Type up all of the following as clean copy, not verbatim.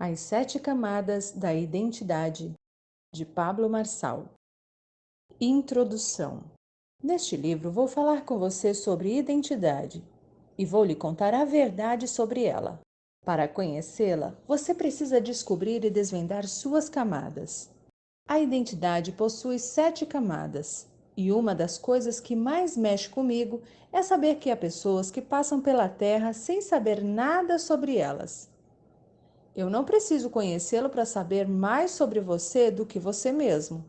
As Sete Camadas da Identidade, de Pablo Marçal. Introdução. Neste livro vou falar com você sobre identidade e vou lhe contar a verdade sobre ela. Para conhecê-la, você precisa descobrir e desvendar suas camadas. A identidade possui 7 camadas, e uma das coisas que mais mexe comigo é saber que há pessoas que passam pela Terra sem saber nada sobre elas. Eu não preciso conhecê-lo para saber mais sobre você do que você mesmo.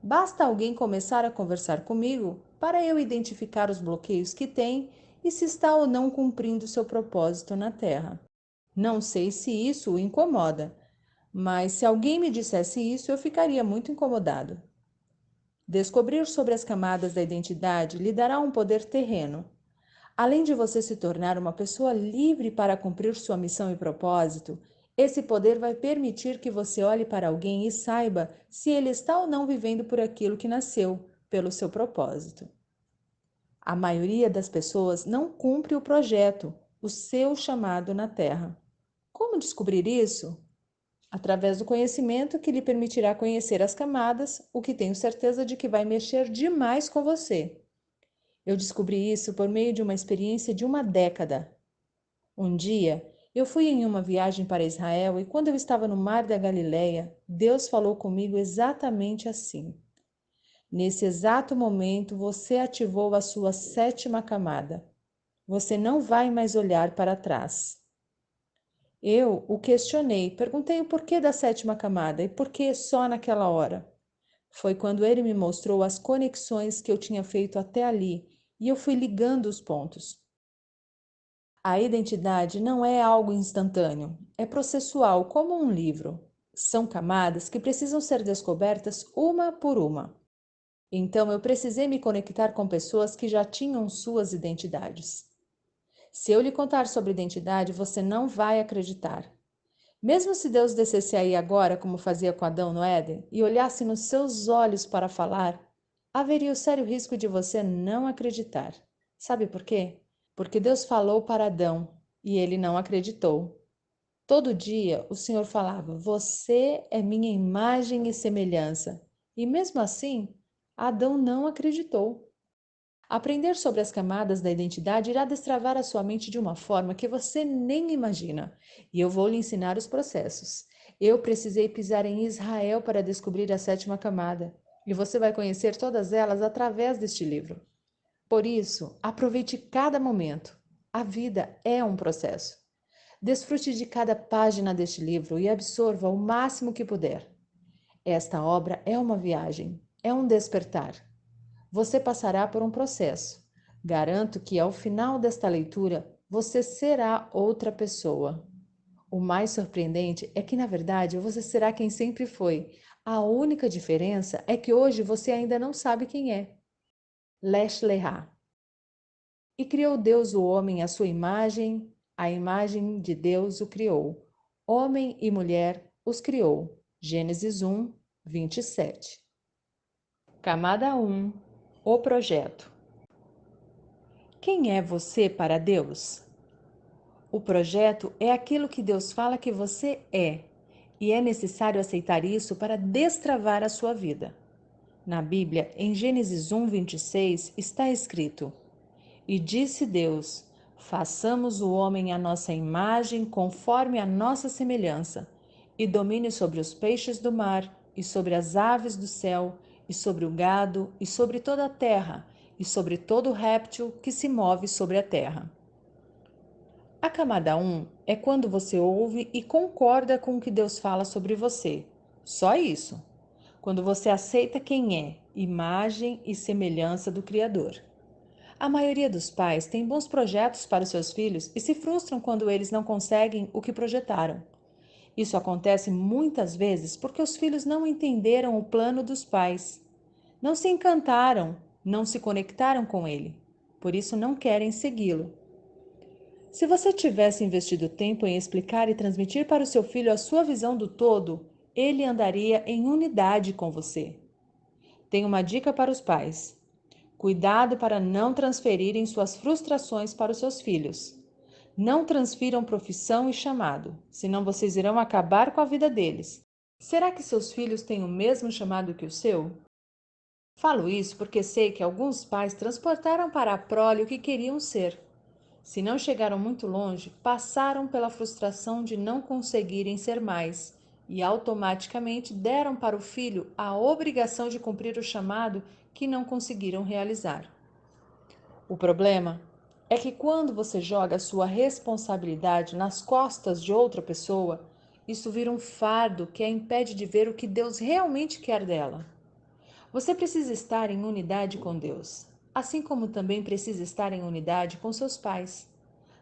Basta alguém começar a conversar comigo para eu identificar os bloqueios que tem e se está ou não cumprindo seu propósito na Terra. Não sei se isso o incomoda, mas se alguém me dissesse isso, eu ficaria muito incomodado. Descobrir sobre as camadas da identidade lhe dará um poder terreno. Além de você se tornar uma pessoa livre para cumprir sua missão e propósito, esse poder vai permitir que você olhe para alguém e saiba se ele está ou não vivendo por aquilo que nasceu, pelo seu propósito. A maioria das pessoas não cumpre o projeto, o seu chamado na Terra. Como descobrir isso? Através do conhecimento que lhe permitirá conhecer as camadas, o que tenho certeza de que vai mexer demais com você. Eu descobri isso por meio de uma experiência de uma década. Um dia, eu fui em uma viagem para Israel e quando eu estava no Mar da Galileia, Deus falou comigo exatamente assim. Nesse exato momento, você ativou a sua 7ª camada. Você não vai mais olhar para trás. Eu o questionei, perguntei o porquê da 7ª camada e por que só naquela hora. Foi quando ele me mostrou as conexões que eu tinha feito até ali e eu fui ligando os pontos. A identidade não é algo instantâneo, é processual, como um livro. São camadas que precisam ser descobertas uma por uma. Então eu precisei me conectar com pessoas que já tinham suas identidades. Se eu lhe contar sobre identidade, você não vai acreditar. Mesmo se Deus descesse aí agora, como fazia com Adão no Éden, e olhasse nos seus olhos para falar, haveria o sério risco de você não acreditar. Sabe por quê? Porque Deus falou para Adão e ele não acreditou. Todo dia o Senhor falava: Você é minha imagem e semelhança. E mesmo assim, Adão não acreditou. Aprender sobre as camadas da identidade irá destravar a sua mente de uma forma que você nem imagina. E eu vou lhe ensinar os processos. Eu precisei pisar em Israel para descobrir a 7ª camada. E você vai conhecer todas elas através deste livro. Por isso, aproveite cada momento. A vida é um processo. Desfrute de cada página deste livro e absorva o máximo que puder. Esta obra é uma viagem, é um despertar. Você passará por um processo. Garanto que ao final desta leitura, você será outra pessoa. O mais surpreendente é que, na verdade, você será quem sempre foi. A única diferença é que hoje você ainda não sabe quem é. Lesh Lehá. E criou Deus o homem à sua imagem, a imagem de Deus o criou. Homem e mulher os criou. Gênesis 1, 27. Camada 1. O projeto. Quem é você para Deus? O projeto é aquilo que Deus fala que você é, e é necessário aceitar isso para destravar a sua vida. Na Bíblia, em Gênesis 1, 26, está escrito: E disse Deus: Façamos o homem à nossa imagem, conforme a nossa semelhança, e domine sobre os peixes do mar, e sobre as aves do céu, e sobre o gado, e sobre toda a terra, e sobre todo réptil que se move sobre a terra. A camada 1 é quando você ouve e concorda com o que Deus fala sobre você. Só isso. Quando você aceita quem é, imagem e semelhança do Criador. A maioria dos pais tem bons projetos para os seus filhos e se frustram quando eles não conseguem o que projetaram. Isso acontece muitas vezes porque os filhos não entenderam o plano dos pais. Não se encantaram, não se conectaram com ele. Por isso não querem segui-lo. Se você tivesse investido tempo em explicar e transmitir para o seu filho a sua visão do todo, ele andaria em unidade com você. Tenho uma dica para os pais. Cuidado para não transferirem suas frustrações para os seus filhos. Não transfiram profissão e chamado, senão vocês irão acabar com a vida deles. Será que seus filhos têm o mesmo chamado que o seu? Falo isso porque sei que alguns pais transportaram para a prole o que queriam ser. Se não chegaram muito longe, passaram pela frustração de não conseguirem ser mais e automaticamente deram para o filho a obrigação de cumprir o chamado que não conseguiram realizar. O problema é que quando você joga a sua responsabilidade nas costas de outra pessoa, isso vira um fardo que a impede de ver o que Deus realmente quer dela. Você precisa estar em unidade com Deus, assim como também precisa estar em unidade com seus pais.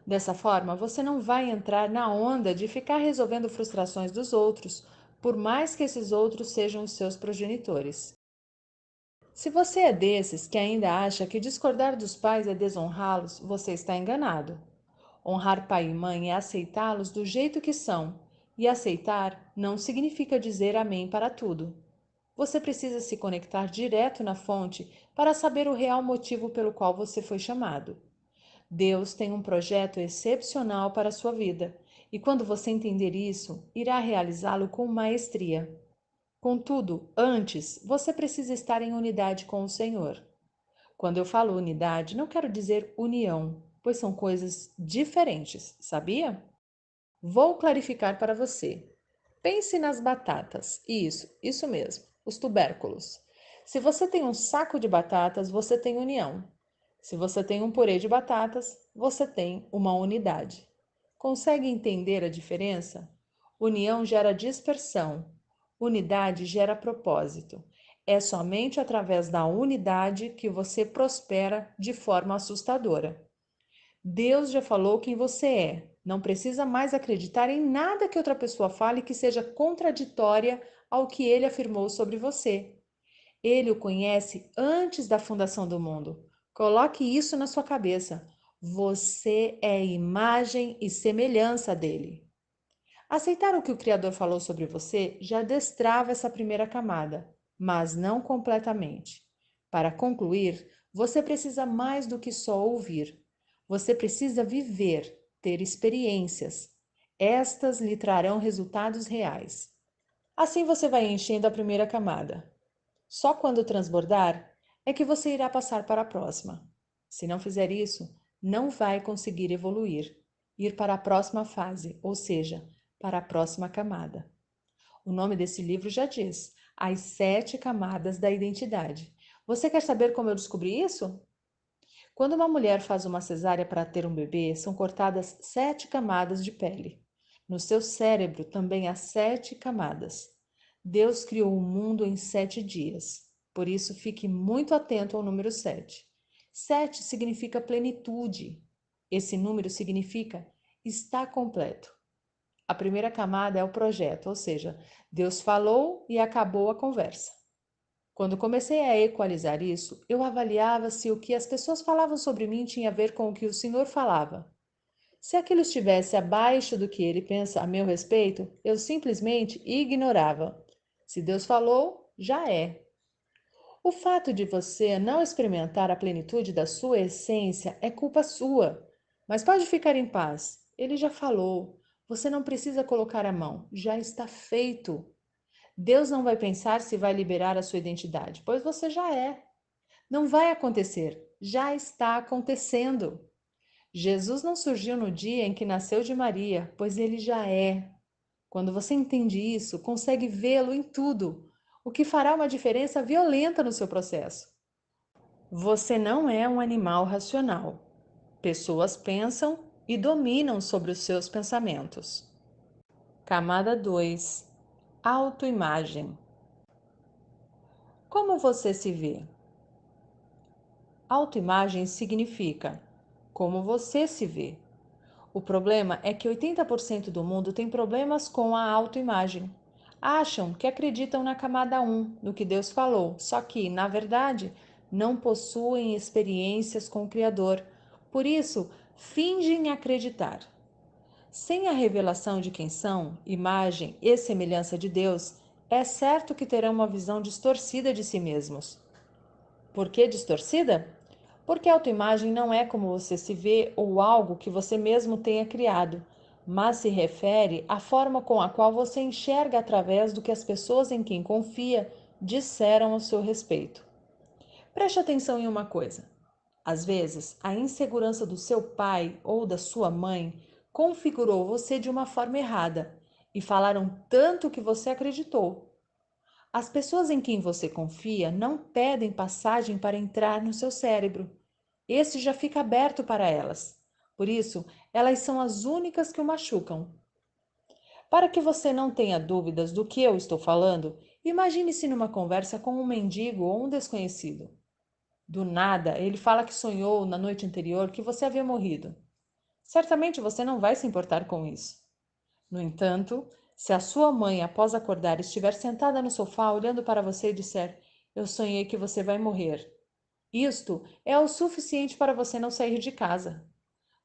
Dessa forma, você não vai entrar na onda de ficar resolvendo frustrações dos outros, por mais que esses outros sejam os seus progenitores. Se você é desses que ainda acha que discordar dos pais é desonrá-los, você está enganado. Honrar pai e mãe é aceitá-los do jeito que são, e aceitar não significa dizer amém para tudo. Você precisa se conectar direto na fonte para saber o real motivo pelo qual você foi chamado. Deus tem um projeto excepcional para a sua vida, e quando você entender isso, irá realizá-lo com maestria. Contudo, antes, você precisa estar em unidade com o Senhor. Quando eu falo unidade, não quero dizer união, pois são coisas diferentes, sabia? Vou clarificar para você. Pense nas batatas. Isso mesmo, os tubérculos. Se você tem um saco de batatas, você tem união. Se você tem um purê de batatas, você tem uma unidade. Consegue entender a diferença? União gera dispersão. Unidade gera propósito. É somente através da unidade que você prospera de forma assustadora. Deus já falou quem você é. Não precisa mais acreditar em nada que outra pessoa fale que seja contraditória ao que ele afirmou sobre você. Ele o conhece antes da fundação do mundo. Coloque isso na sua cabeça. Você é imagem e semelhança dele. Aceitar o que o Criador falou sobre você já destrava essa primeira camada, mas não completamente. Para concluir, você precisa mais do que só ouvir. Você precisa viver, ter experiências. Estas lhe trarão resultados reais. Assim você vai enchendo a primeira camada. Só quando transbordar é que você irá passar para a próxima. Se não fizer isso, não vai conseguir evoluir, ir para a próxima fase, ou seja, para a próxima camada. O nome desse livro já diz: As 7 Camadas da Identidade. Você quer saber como eu descobri isso? Quando uma mulher faz uma cesárea para ter um bebê, são cortadas 7 camadas de pele. No seu cérebro também há 7 camadas. Deus criou o mundo em 7 dias. Por isso, fique muito atento ao número 7. 7 significa plenitude. Esse número significa está completo. A primeira camada é o projeto, ou seja, Deus falou e acabou a conversa. Quando comecei a equalizar isso, eu avaliava se o que as pessoas falavam sobre mim tinha a ver com o que o Senhor falava. Se aquilo estivesse abaixo do que ele pensa a meu respeito, eu simplesmente ignorava. Se Deus falou, já é. O fato de você não experimentar a plenitude da sua essência é culpa sua. Mas pode ficar em paz. Ele já falou. Você não precisa colocar a mão. Já está feito. Deus não vai pensar se vai liberar a sua identidade, pois você já é. Não vai acontecer. Já está acontecendo. Jesus não surgiu no dia em que nasceu de Maria, pois ele já é. Quando você entende isso, consegue vê-lo em tudo, o que fará uma diferença violenta no seu processo. Você não é um animal racional. Pessoas pensam e dominam sobre os seus pensamentos. Camada 2. Autoimagem. Como você se vê? Autoimagem significa como você se vê. O problema é que 80% do mundo tem problemas com a autoimagem. Acham que acreditam na camada 1, no que Deus falou, só que, na verdade, não possuem experiências com o Criador. Por isso, fingem acreditar. Sem a revelação de quem são, imagem e semelhança de Deus, é certo que terão uma visão distorcida de si mesmos. Por que distorcida? Porque a autoimagem não é como você se vê ou algo que você mesmo tenha criado, mas se refere à forma com a qual você enxerga através do que as pessoas em quem confia disseram a seu respeito. Preste atenção em uma coisa. Às vezes, a insegurança do seu pai ou da sua mãe configurou você de uma forma errada e falaram tanto que você acreditou. As pessoas em quem você confia não pedem passagem para entrar no seu cérebro. Esse já fica aberto para elas. Por isso, elas são as únicas que o machucam. Para que você não tenha dúvidas do que eu estou falando, imagine-se numa conversa com um mendigo ou um desconhecido. Do nada, ele fala que sonhou na noite anterior que você havia morrido. Certamente você não vai se importar com isso. No entanto, se a sua mãe, após acordar, estiver sentada no sofá olhando para você e disser: Eu sonhei que você vai morrer. Isto é o suficiente para você não sair de casa.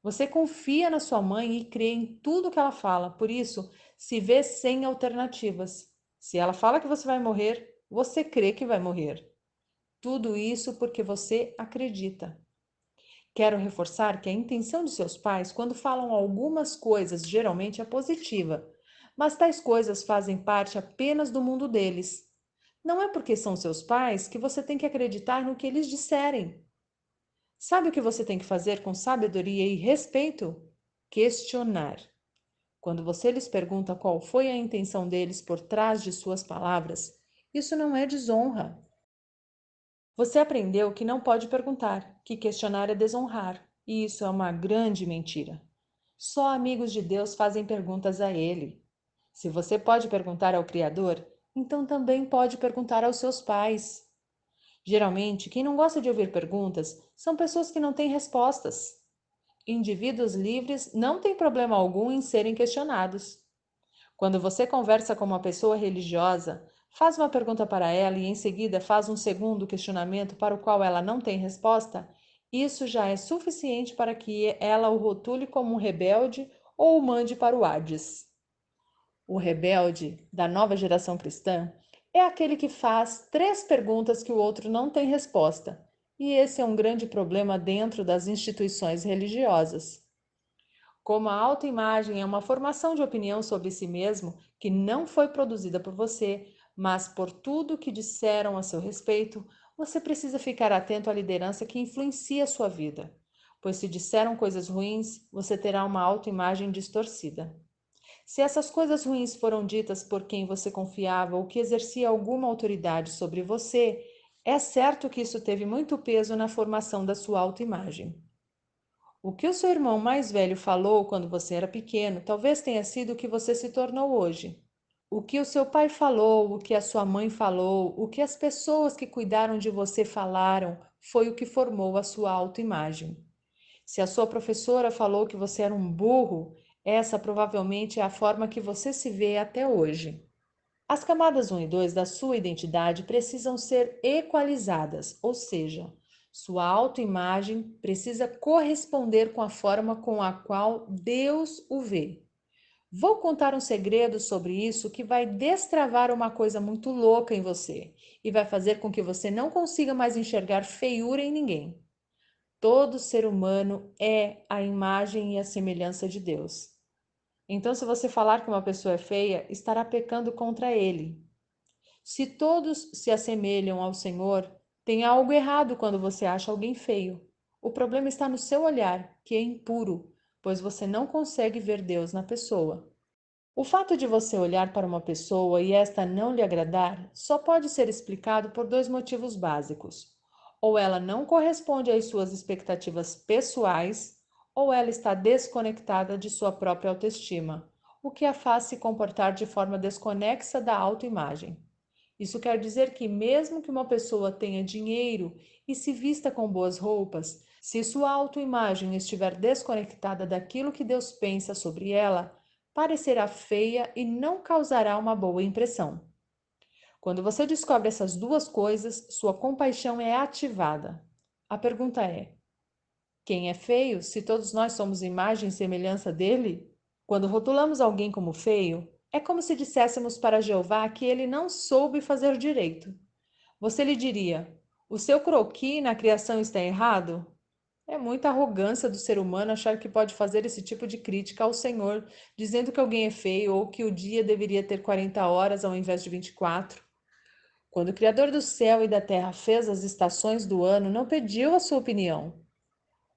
Você confia na sua mãe e crê em tudo que ela fala, por isso se vê sem alternativas. Se ela fala que você vai morrer, você crê que vai morrer. Tudo isso porque você acredita. Quero reforçar que a intenção de seus pais, quando falam algumas coisas, geralmente é positiva, mas tais coisas fazem parte apenas do mundo deles. Não é porque são seus pais que você tem que acreditar no que eles disserem. Sabe o que você tem que fazer com sabedoria e respeito? Questionar. Quando você lhes pergunta qual foi a intenção deles por trás de suas palavras, isso não é desonra. Você aprendeu que não pode perguntar, que questionar é desonrar, e isso é uma grande mentira. Só amigos de Deus fazem perguntas a Ele. Se você pode perguntar ao Criador, então também pode perguntar aos seus pais. Geralmente, quem não gosta de ouvir perguntas são pessoas que não têm respostas. Indivíduos livres não têm problema algum em serem questionados. Quando você conversa com uma pessoa religiosa, faz uma pergunta para ela e em seguida faz um segundo questionamento para o qual ela não tem resposta, isso já é suficiente para que ela o rotule como um rebelde ou o mande para o Hades. O rebelde da nova geração cristã é aquele que faz 3 perguntas que o outro não tem resposta, e esse é um grande problema dentro das instituições religiosas. Como a autoimagem é uma formação de opinião sobre si mesmo que não foi produzida por você, mas por tudo que disseram a seu respeito, você precisa ficar atento à liderança que influencia a sua vida, pois se disseram coisas ruins, você terá uma autoimagem distorcida. Se essas coisas ruins foram ditas por quem você confiava ou que exercia alguma autoridade sobre você, é certo que isso teve muito peso na formação da sua autoimagem. O que o seu irmão mais velho falou quando você era pequeno talvez tenha sido o que você se tornou hoje. O que o seu pai falou, o que a sua mãe falou, o que as pessoas que cuidaram de você falaram foi o que formou a sua autoimagem. Se a sua professora falou que você era um burro, essa provavelmente é a forma que você se vê até hoje. As camadas 1 e 2 da sua identidade precisam ser equalizadas, ou seja, sua autoimagem precisa corresponder com a forma com a qual Deus o vê. Vou contar um segredo sobre isso que vai destravar uma coisa muito louca em você e vai fazer com que você não consiga mais enxergar feiura em ninguém. Todo ser humano é a imagem e a semelhança de Deus. Então, se você falar que uma pessoa é feia, estará pecando contra ele. Se todos se assemelham ao Senhor, tem algo errado quando você acha alguém feio. O problema está no seu olhar, que é impuro, pois você não consegue ver Deus na pessoa. O fato de você olhar para uma pessoa e esta não lhe agradar só pode ser explicado por 2 motivos básicos. Ou ela não corresponde às suas expectativas pessoais, ou ela está desconectada de sua própria autoestima, o que a faz se comportar de forma desconexa da autoimagem. Isso quer dizer que, mesmo que uma pessoa tenha dinheiro e se vista com boas roupas, se sua autoimagem estiver desconectada daquilo que Deus pensa sobre ela, parecerá feia e não causará uma boa impressão. Quando você descobre essas 2 coisas, sua compaixão é ativada. A pergunta é: quem é feio se todos nós somos imagem e semelhança dele? Quando rotulamos alguém como feio, é como se disséssemos para Jeová que ele não soube fazer direito. Você lhe diria: o seu croquis na criação está errado? É muita arrogância do ser humano achar que pode fazer esse tipo de crítica ao Senhor, dizendo que alguém é feio ou que o dia deveria ter 40 horas ao invés de 24. Quando o Criador do céu e da terra fez as estações do ano, não pediu a sua opinião.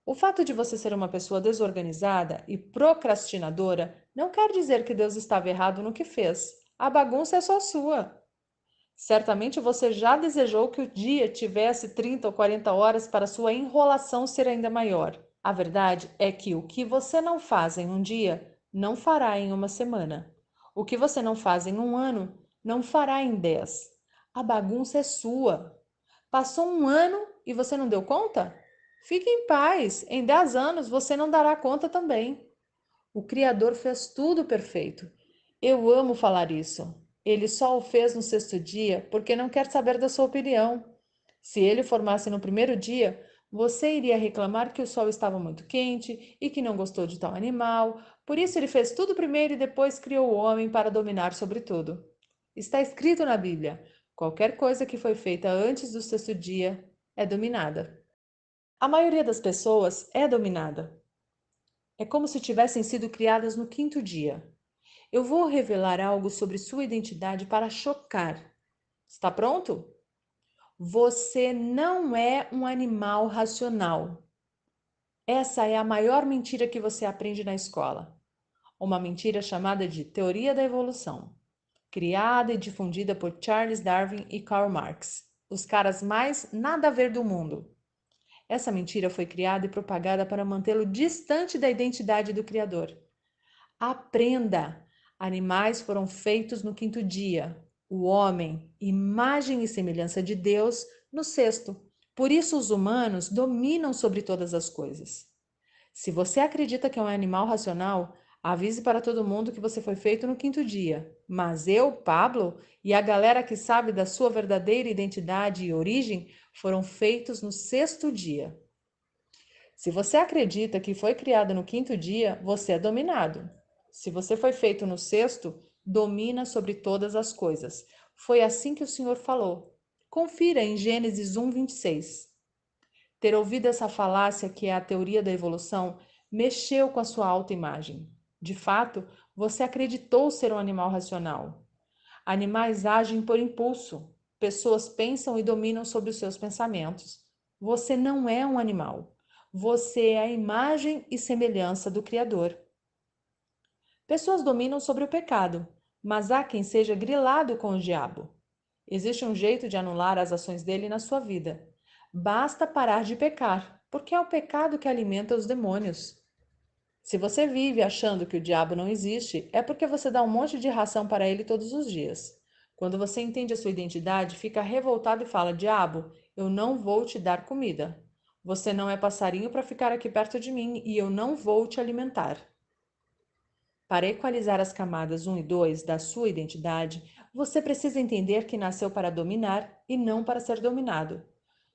O fato de você ser uma pessoa desorganizada e procrastinadora não quer dizer que Deus estava errado no que fez. A bagunça é só sua. Certamente você já desejou que o dia tivesse 30 ou 40 horas para sua enrolação ser ainda maior. A verdade é que o que você não faz em um dia, não fará em uma semana. O que você não faz em um ano, não fará em 10. A bagunça é sua. Passou um ano e você não deu conta? Fique em paz, em 10 anos você não dará conta também. O Criador fez tudo perfeito. Eu amo falar isso. Ele só o fez no sexto dia porque não quer saber da sua opinião. Se ele formasse no primeiro dia, você iria reclamar que o sol estava muito quente e que não gostou de tal animal. Por isso ele fez tudo primeiro e depois criou o homem para dominar sobre tudo. Está escrito na Bíblia: qualquer coisa que foi feita antes do sexto dia é dominada. A maioria das pessoas é dominada. É como se tivessem sido criadas no quinto dia. Eu vou revelar algo sobre sua identidade para chocar. Está pronto? Você não é um animal racional. Essa é a maior mentira que você aprende na escola. Uma mentira chamada de teoria da evolução, criada e difundida por Charles Darwin e Karl Marx, os caras mais nada a ver do mundo. Essa mentira foi criada e propagada para mantê-lo distante da identidade do Criador. Aprenda! Animais foram feitos no quinto dia. O homem, imagem e semelhança de Deus, no sexto. Por isso os humanos dominam sobre todas as coisas. Se você acredita que é um animal racional, avise para todo mundo que você foi feito no quinto dia. Mas eu, Pablo, e a galera que sabe da sua verdadeira identidade e origem foram feitos no sexto dia. Se você acredita que foi criado no quinto dia, você é dominado. Se você foi feito no sexto, domina sobre todas as coisas. Foi assim que o Senhor falou. Confira em Gênesis 1, 26. Ter ouvido essa falácia, que é a teoria da evolução, mexeu com a sua autoimagem. De fato, você acreditou ser um animal racional. Animais agem por impulso. Pessoas pensam e dominam sobre os seus pensamentos. Você não é um animal. Você é a imagem e semelhança do Criador. Pessoas dominam sobre o pecado, mas há quem seja grilado com o diabo. Existe um jeito de anular as ações dele na sua vida. Basta parar de pecar, porque é o pecado que alimenta os demônios. Se você vive achando que o diabo não existe, é porque você dá um monte de ração para ele todos os dias. Quando você entende a sua identidade, fica revoltado e fala: Diabo, eu não vou te dar comida. Você não é passarinho para ficar aqui perto de mim e eu não vou te alimentar. Para equalizar as camadas 1 e 2 da sua identidade, você precisa entender que nasceu para dominar e não para ser dominado.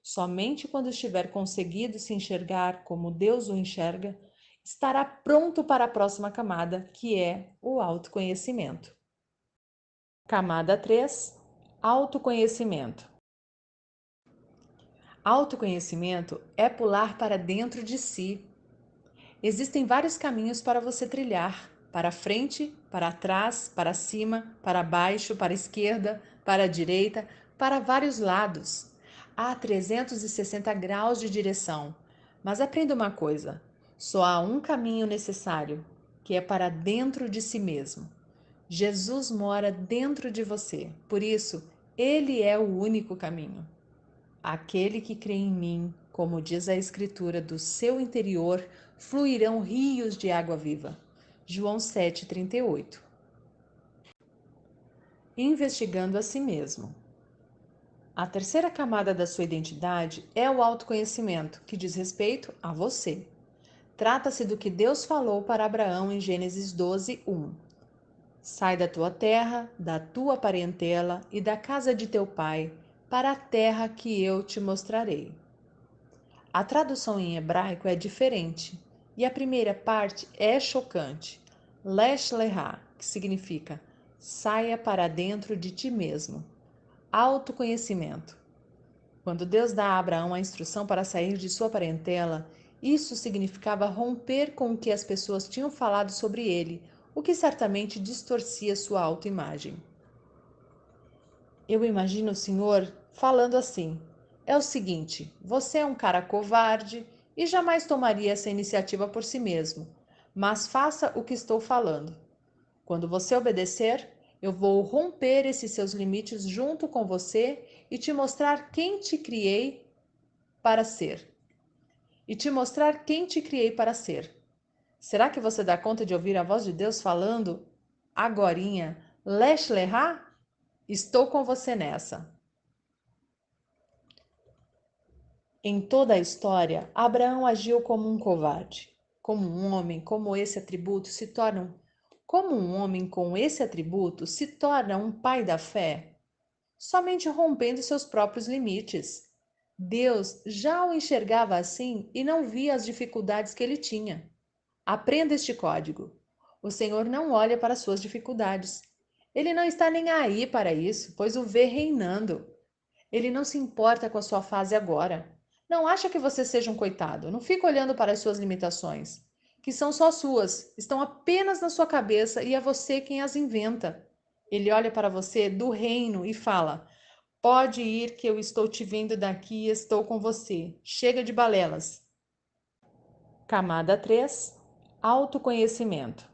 Somente quando estiver conseguido se enxergar como Deus o enxerga, estará pronto para a próxima camada, que é o autoconhecimento. Camada 3: Autoconhecimento. Autoconhecimento é pular para dentro de si. Existem vários caminhos para você trilhar: para frente, para trás, para cima, para baixo, para a esquerda, para a direita, para vários lados. Há 360 graus de direção. Mas aprenda uma coisa: só há um caminho necessário, que é para dentro de si mesmo. Jesus mora dentro de você, por isso, ele é o único caminho. Aquele que crê em mim, como diz a Escritura, do seu interior fluirão rios de água viva. João 7,38. Investigando a si mesmo. A terceira camada da sua identidade é o autoconhecimento, que diz respeito a você. Trata-se do que Deus falou para Abraão em Gênesis 12:1. Sai da tua terra, da tua parentela e da casa de teu pai, para a terra que eu te mostrarei. A tradução em hebraico é diferente, e a primeira parte é chocante. Lesh Leha, que significa saia para dentro de ti mesmo. Autoconhecimento. Quando Deus dá a Abraão a instrução para sair de sua parentela Isso significava romper com o que as pessoas tinham falado sobre ele, o que certamente distorcia sua autoimagem. Eu imagino o senhor falando assim: é o seguinte, você é um cara covarde e jamais tomaria essa iniciativa por si mesmo, mas faça o que estou falando. Quando você obedecer, eu vou romper esses seus limites junto com você e te mostrar quem te criei para ser. Será que você dá conta de ouvir a voz de Deus falando agorinha, Lesh Lehá? Estou com você nessa. Em toda a história, Abraão agiu como um covarde. Como um homem com esse atributo se torna um pai da fé, somente rompendo seus próprios limites. Deus já o enxergava assim e não via as dificuldades que ele tinha. Aprenda este código. O Senhor não olha para suas dificuldades. Ele não está nem aí para isso, pois o vê reinando. Ele não se importa com a sua fase agora. Não acha que você seja um coitado. Não fica olhando para as suas limitações, que são só suas, estão apenas na sua cabeça e é você quem as inventa. Ele olha para você do reino e fala: pode ir que eu estou te vendo daqui e estou com você. Chega de balelas. Camada 3. Autoconhecimento.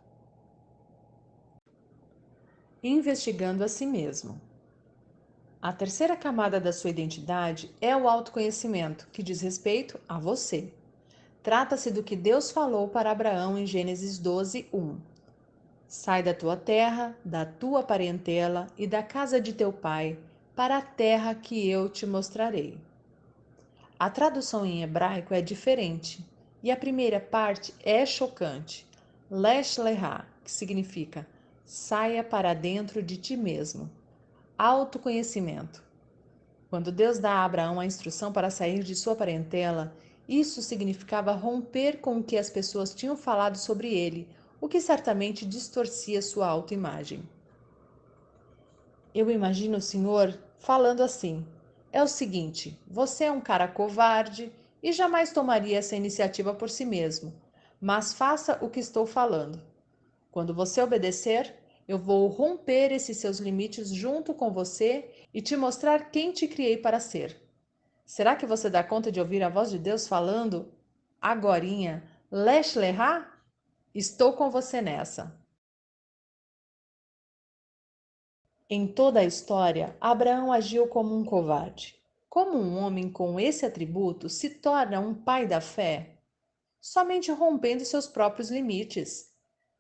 Investigando a si mesmo. A terceira camada da sua identidade é o autoconhecimento, que diz respeito a você. Trata-se do que Deus falou para Abraão em Gênesis 12:1. Sai da tua terra, da tua parentela e da casa de teu pai, para a terra que eu te mostrarei. A tradução em hebraico é diferente, e a primeira parte é chocante. Lesh Lehá, que significa saia para dentro de ti mesmo. Autoconhecimento. Quando Deus dá a Abraão a instrução para sair de sua parentela, isso significava romper com o que as pessoas tinham falado sobre ele, o que certamente distorcia sua autoimagem. Eu imagino o senhor falando assim: é o seguinte, você é um cara covarde e jamais tomaria essa iniciativa por si mesmo, mas faça o que estou falando. Quando você obedecer, eu vou romper esses seus limites junto com você e te mostrar quem te criei para ser. Será que você dá conta de ouvir a voz de Deus falando agorinha, Lesh Lehá? Estou com você nessa. Em toda a história, Abraão agiu como um covarde. Como um homem com esse atributo se torna um pai da fé? Somente rompendo seus próprios limites.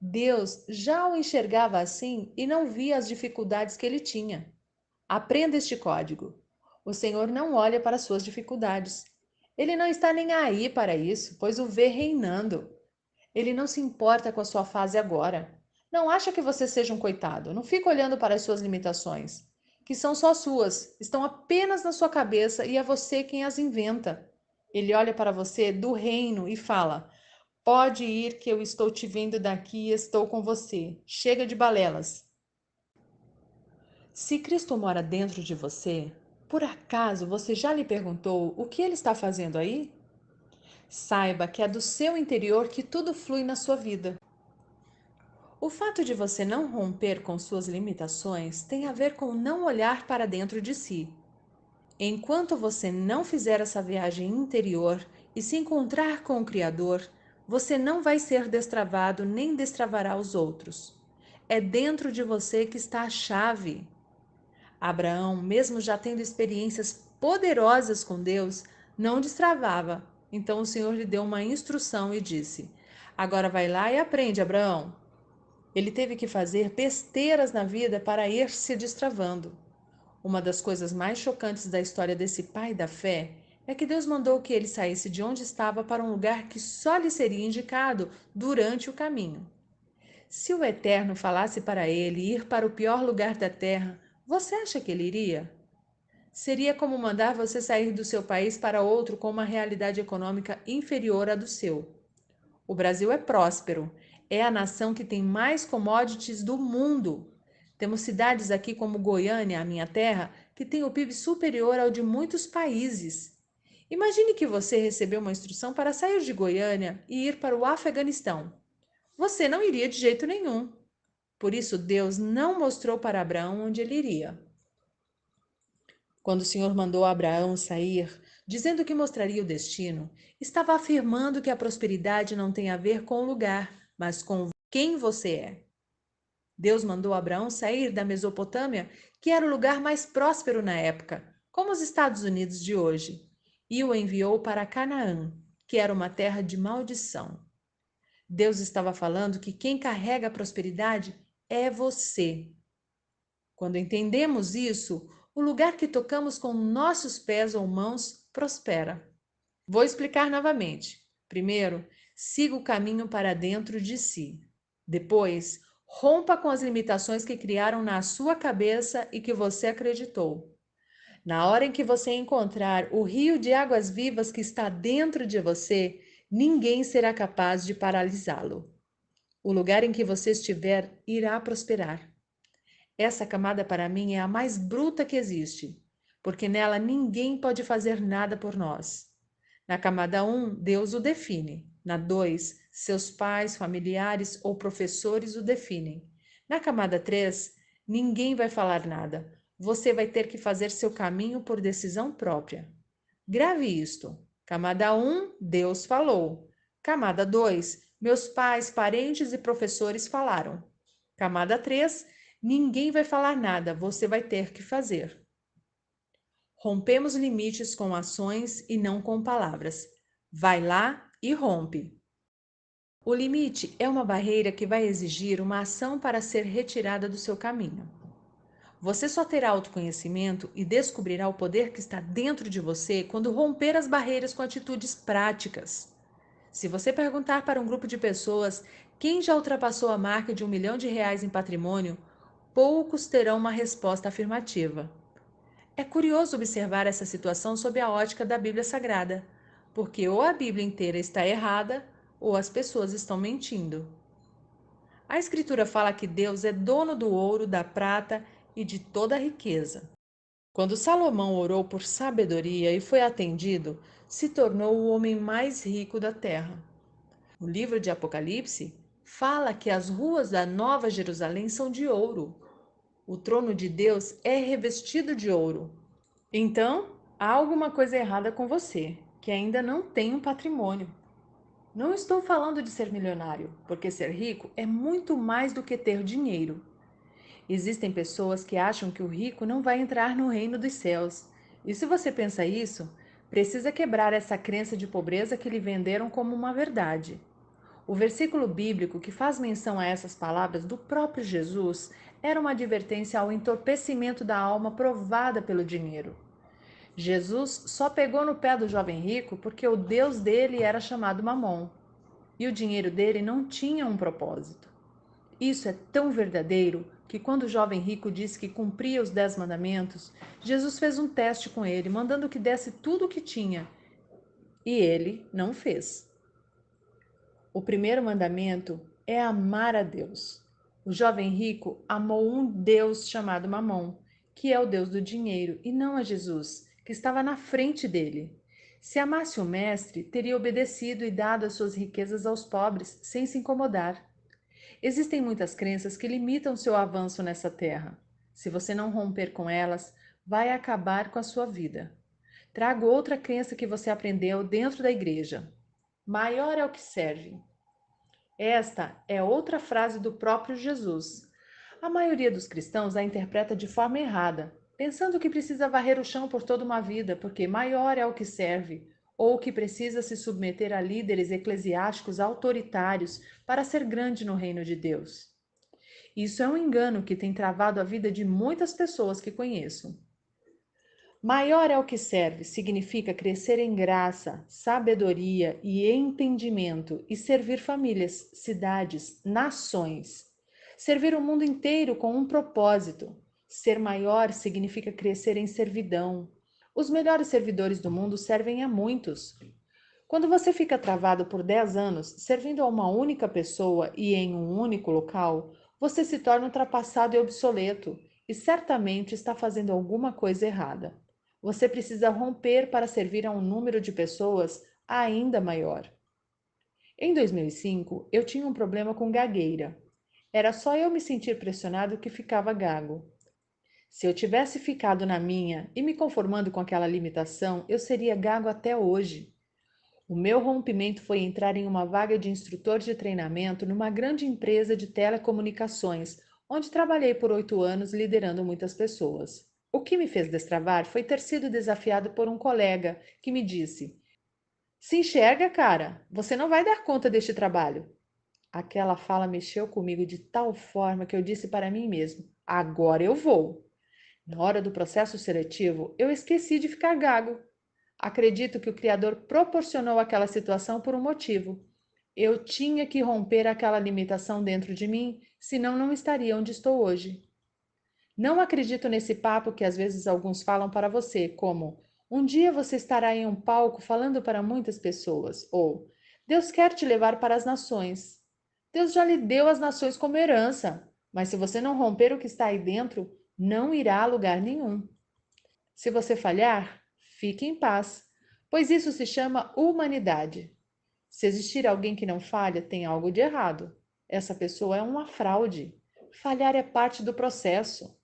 Deus já o enxergava assim e não via as dificuldades que ele tinha. Aprenda este código. O Senhor não olha para suas dificuldades. Ele não está nem aí para isso, pois o vê reinando. Ele não se importa com a sua fase agora. Não acha que você seja um coitado. Não fica olhando para as suas limitações, que são só suas, estão apenas na sua cabeça e é você quem as inventa. Ele olha para você do reino e fala: pode ir que eu estou te vendo daqui e estou com você. Chega de balelas. Se Cristo mora dentro de você, por acaso você já lhe perguntou o que ele está fazendo aí? Saiba que é do seu interior que tudo flui na sua vida. O fato de você não romper com suas limitações tem a ver com não olhar para dentro de si. Enquanto você não fizer essa viagem interior e se encontrar com o Criador, você não vai ser destravado nem destravará os outros. É dentro de você que está a chave. Abraão, mesmo já tendo experiências poderosas com Deus, não destravava. Então o Senhor lhe deu uma instrução e disse: agora vai lá e aprende, Abraão. Ele teve que fazer besteiras na vida para ir se destravando. Uma das coisas mais chocantes da história desse pai da fé é que Deus mandou que ele saísse de onde estava para um lugar que só lhe seria indicado durante o caminho. Se o Eterno falasse para ele ir para o pior lugar da terra, você acha que ele iria? Seria como mandar você sair do seu país para outro com uma realidade econômica inferior à do seu. O Brasil é próspero, é a nação que tem mais commodities do mundo. Temos cidades aqui como Goiânia, a minha terra, que tem o PIB superior ao de muitos países. Imagine que você recebeu uma instrução para sair de Goiânia e ir para o Afeganistão. Você não iria de jeito nenhum. Por isso, Deus não mostrou para Abraão onde ele iria. Quando o Senhor mandou Abraão sair, dizendo que mostraria o destino, estava afirmando que a prosperidade não tem a ver com o lugar, mas com quem você é. Deus mandou Abraão sair da Mesopotâmia, que era o lugar mais próspero na época, como os Estados Unidos de hoje, e o enviou para Canaã, que era uma terra de maldição. Deus estava falando que quem carrega a prosperidade é você. Quando entendemos isso, o lugar que tocamos com nossos pés ou mãos prospera. Vou explicar novamente. Primeiro, siga o caminho para dentro de si. Depois, rompa com as limitações que criaram na sua cabeça e que você acreditou. Na hora em que você encontrar o rio de águas vivas que está dentro de você, ninguém será capaz de paralisá-lo. O lugar em que você estiver irá prosperar. Essa camada para mim é a mais bruta que existe, porque nela ninguém pode fazer nada por nós. Na camada 1, Deus o define. Na 2, seus pais, familiares ou professores o definem. Na camada 3, ninguém vai falar nada. Você vai ter que fazer seu caminho por decisão própria. Grave isto. Camada 1, Deus falou. Camada 2, meus pais, parentes e professores falaram. Camada 3, ninguém vai falar nada, você vai ter que fazer. Rompemos limites com ações e não com palavras. Vai lá e rompe. O limite é uma barreira que vai exigir uma ação para ser retirada do seu caminho. Você só terá autoconhecimento e descobrirá o poder que está dentro de você quando romper as barreiras com atitudes práticas. Se você perguntar para um grupo de pessoas quem já ultrapassou a marca de R$ 1 milhão em patrimônio, poucos terão uma resposta afirmativa. É curioso observar essa situação sob a ótica da Bíblia Sagrada, porque ou a Bíblia inteira está errada ou as pessoas estão mentindo. A Escritura fala que Deus é dono do ouro, da prata e de toda a riqueza. Quando Salomão orou por sabedoria e foi atendido, se tornou o homem mais rico da terra. O livro de Apocalipse fala que as ruas da Nova Jerusalém são de ouro. O trono de Deus é revestido de ouro. Então, há alguma coisa errada com você, que ainda não tem um patrimônio. Não estou falando de ser milionário, porque ser rico é muito mais do que ter dinheiro. Existem pessoas que acham que o rico não vai entrar no reino dos céus. E se você pensa isso, precisa quebrar essa crença de pobreza que lhe venderam como uma verdade. O versículo bíblico que faz menção a essas palavras do próprio Jesus era uma advertência ao entorpecimento da alma provada pelo dinheiro. Jesus só pegou no pé do jovem rico porque o Deus dele era chamado Mamon e o dinheiro dele não tinha um propósito. Isso é tão verdadeiro que quando o jovem rico disse que cumpria os 10 mandamentos, Jesus fez um teste com ele, mandando que desse tudo o que tinha, e ele não fez. O primeiro mandamento é amar a Deus. O jovem rico amou um Deus chamado Mamon, que é o Deus do dinheiro, e não a Jesus, que estava na frente dele. Se amasse o mestre, teria obedecido e dado as suas riquezas aos pobres, sem se incomodar. Existem muitas crenças que limitam seu avanço nessa terra. Se você não romper com elas, vai acabar com a sua vida. Trago outra crença que você aprendeu dentro da igreja. Maior é o que serve. Esta é outra frase do próprio Jesus. A maioria dos cristãos a interpreta de forma errada, pensando que precisa varrer o chão por toda uma vida, porque maior é o que serve, ou que precisa se submeter a líderes eclesiásticos autoritários para ser grande no reino de Deus. Isso é um engano que tem travado a vida de muitas pessoas que conheço. Maior é o que serve significa crescer em graça, sabedoria e entendimento e servir famílias, cidades, nações. Servir o mundo inteiro com um propósito. Ser maior significa crescer em servidão. Os melhores servidores do mundo servem a muitos. Quando você fica travado por 10 anos servindo a uma única pessoa e em um único local, você se torna ultrapassado e obsoleto e certamente está fazendo alguma coisa errada. Você precisa romper para servir a um número de pessoas ainda maior. Em 2005, eu tinha um problema com gagueira. Era só eu me sentir pressionado que ficava gago. Se eu tivesse ficado na minha e me conformando com aquela limitação, eu seria gago até hoje. O meu rompimento foi entrar em uma vaga de instrutor de treinamento numa grande empresa de telecomunicações, onde trabalhei por 8 anos liderando muitas pessoas. O que me fez destravar foi ter sido desafiado por um colega que me disse: Se enxerga, cara, você não vai dar conta deste trabalho. Aquela fala mexeu comigo de tal forma que eu disse para mim mesmo: agora eu vou. Na hora do processo seletivo, eu esqueci de ficar gago. Acredito que o Criador proporcionou aquela situação por um motivo. Eu tinha que romper aquela limitação dentro de mim, senão não estaria onde estou hoje. Não acredito nesse papo que às vezes alguns falam para você, como um dia você estará em um palco falando para muitas pessoas, ou Deus quer te levar para as nações. Deus já lhe deu as nações como herança, mas se você não romper o que está aí dentro, não irá a lugar nenhum. Se você falhar, fique em paz, pois isso se chama humanidade. Se existir alguém que não falha, tem algo de errado. Essa pessoa é uma fraude. Falhar é parte do processo.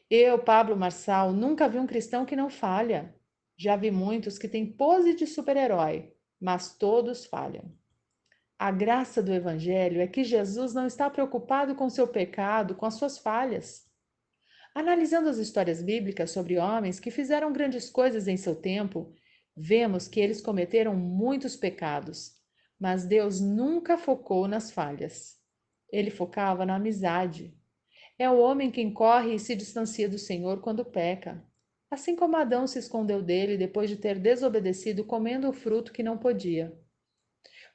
Eu, Pablo Marçal, nunca vi um cristão que não falha. Já vi muitos que têm pose de super-herói, mas todos falham. A graça do Evangelho é que Jesus não está preocupado com seu pecado, com as suas falhas. Analisando as histórias bíblicas sobre homens que fizeram grandes coisas em seu tempo, vemos que eles cometeram muitos pecados, mas Deus nunca focou nas falhas. Ele focava na amizade. É o homem quem corre e se distancia do Senhor quando peca. Assim como Adão se escondeu dele depois de ter desobedecido comendo o fruto que não podia.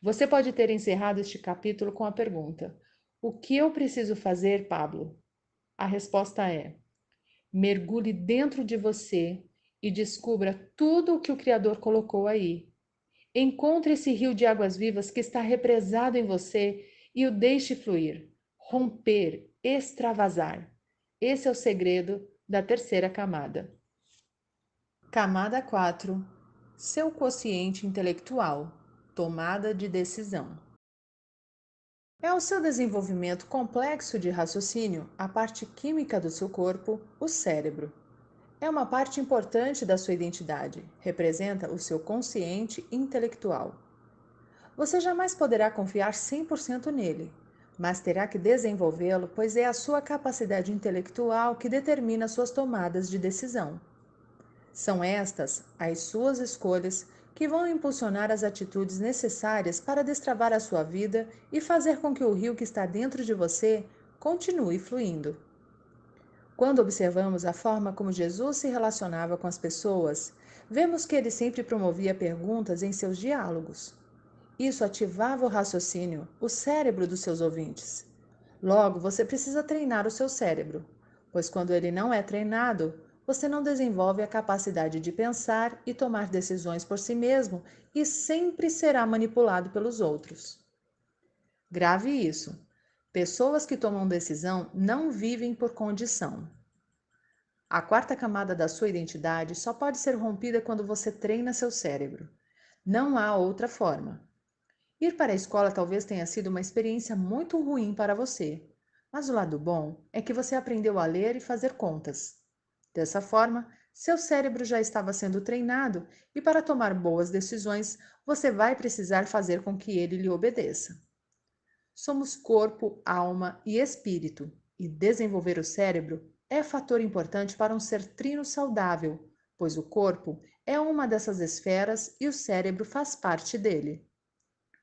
Você pode ter encerrado este capítulo com a pergunta: o que eu preciso fazer, Pablo? A resposta é: mergulhe dentro de você e descubra tudo o que o Criador colocou aí. Encontre esse rio de águas vivas que está represado em você e o deixe fluir, romper, extravasar. Esse é o segredo da terceira camada. Camada 4. Seu quociente intelectual. Tomada de decisão. É o seu desenvolvimento complexo de raciocínio, a parte química do seu corpo, o cérebro. É uma parte importante da sua identidade, representa o seu consciente intelectual. Você jamais poderá confiar 100% nele, mas terá que desenvolvê-lo, pois é a sua capacidade intelectual que determina suas tomadas de decisão. São estas as suas escolhas que vão impulsionar as atitudes necessárias para destravar a sua vida e fazer com que o rio que está dentro de você continue fluindo. Quando observamos a forma como Jesus se relacionava com as pessoas, vemos que ele sempre promovia perguntas em seus diálogos. Isso ativava o raciocínio, o cérebro dos seus ouvintes. Logo, você precisa treinar o seu cérebro, pois quando ele não é treinado, você não desenvolve a capacidade de pensar e tomar decisões por si mesmo e sempre será manipulado pelos outros. Grave isso. Pessoas que tomam decisão não vivem por condição. A quarta camada da sua identidade só pode ser rompida quando você treina seu cérebro. Não há outra forma. Ir para a escola talvez tenha sido uma experiência muito ruim para você, mas o lado bom é que você aprendeu a ler e fazer contas. Dessa forma, seu cérebro já estava sendo treinado e para tomar boas decisões, você vai precisar fazer com que ele lhe obedeça. Somos corpo, alma e espírito, e desenvolver o cérebro é fator importante para um ser trino saudável, pois o corpo é uma dessas esferas e o cérebro faz parte dele.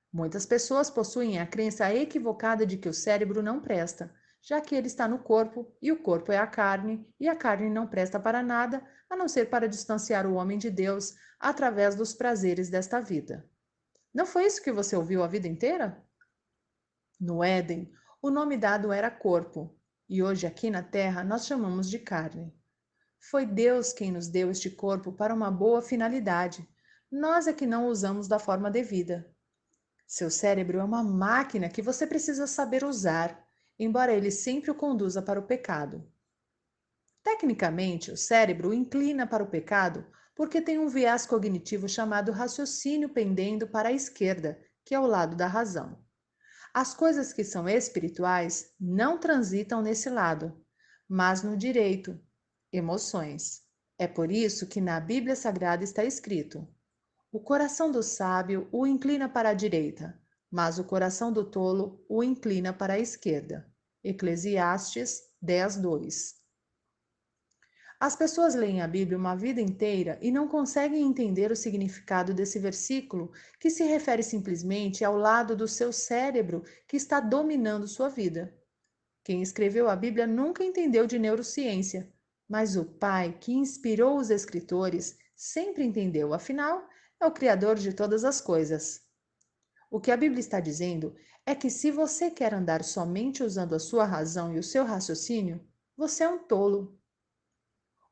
Muitas pessoas possuem a crença equivocada de que o cérebro não presta, já que ele está no corpo e o corpo é a carne, e a carne não presta para nada a não ser para distanciar o homem de Deus através dos prazeres desta vida. Não foi isso que você ouviu a vida inteira? No Éden, o nome dado era corpo, e hoje aqui na Terra nós chamamos de carne. Foi Deus quem nos deu este corpo para uma boa finalidade. Nós é que não o usamos da forma devida. Seu cérebro é uma máquina que você precisa saber usar, embora ele sempre o conduza para o pecado. Tecnicamente, o cérebro inclina para o pecado porque tem um viés cognitivo chamado raciocínio pendendo para a esquerda, que é o lado da razão. As coisas que são espirituais não transitam nesse lado, mas no direito, emoções. É por isso que na Bíblia Sagrada está escrito: o coração do sábio o inclina para a direita, mas o coração do tolo o inclina para a esquerda. Eclesiastes 10:2. As pessoas leem a Bíblia uma vida inteira e não conseguem entender o significado desse versículo, que se refere simplesmente ao lado do seu cérebro que está dominando sua vida. Quem escreveu a Bíblia nunca entendeu de neurociência, mas o Pai que inspirou os escritores sempre entendeu, afinal, é o Criador de todas as coisas. O que a Bíblia está dizendo é que se você quer andar somente usando a sua razão e o seu raciocínio, você é um tolo.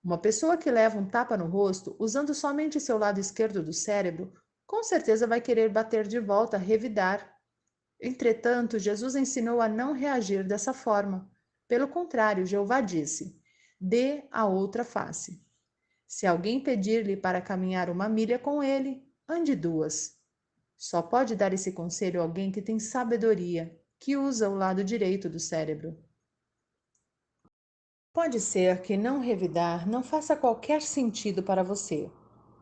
Uma pessoa que leva um tapa no rosto usando somente seu lado esquerdo do cérebro, com certeza vai querer bater de volta, revidar. Entretanto, Jesus ensinou a não reagir dessa forma. Pelo contrário, Jeová disse: dê a outra face. Se alguém pedir-lhe para caminhar 1 milha com ele, ande 2. Só pode dar esse conselho alguém que tem sabedoria, que usa o lado direito do cérebro. Pode ser que não revidar não faça qualquer sentido para você,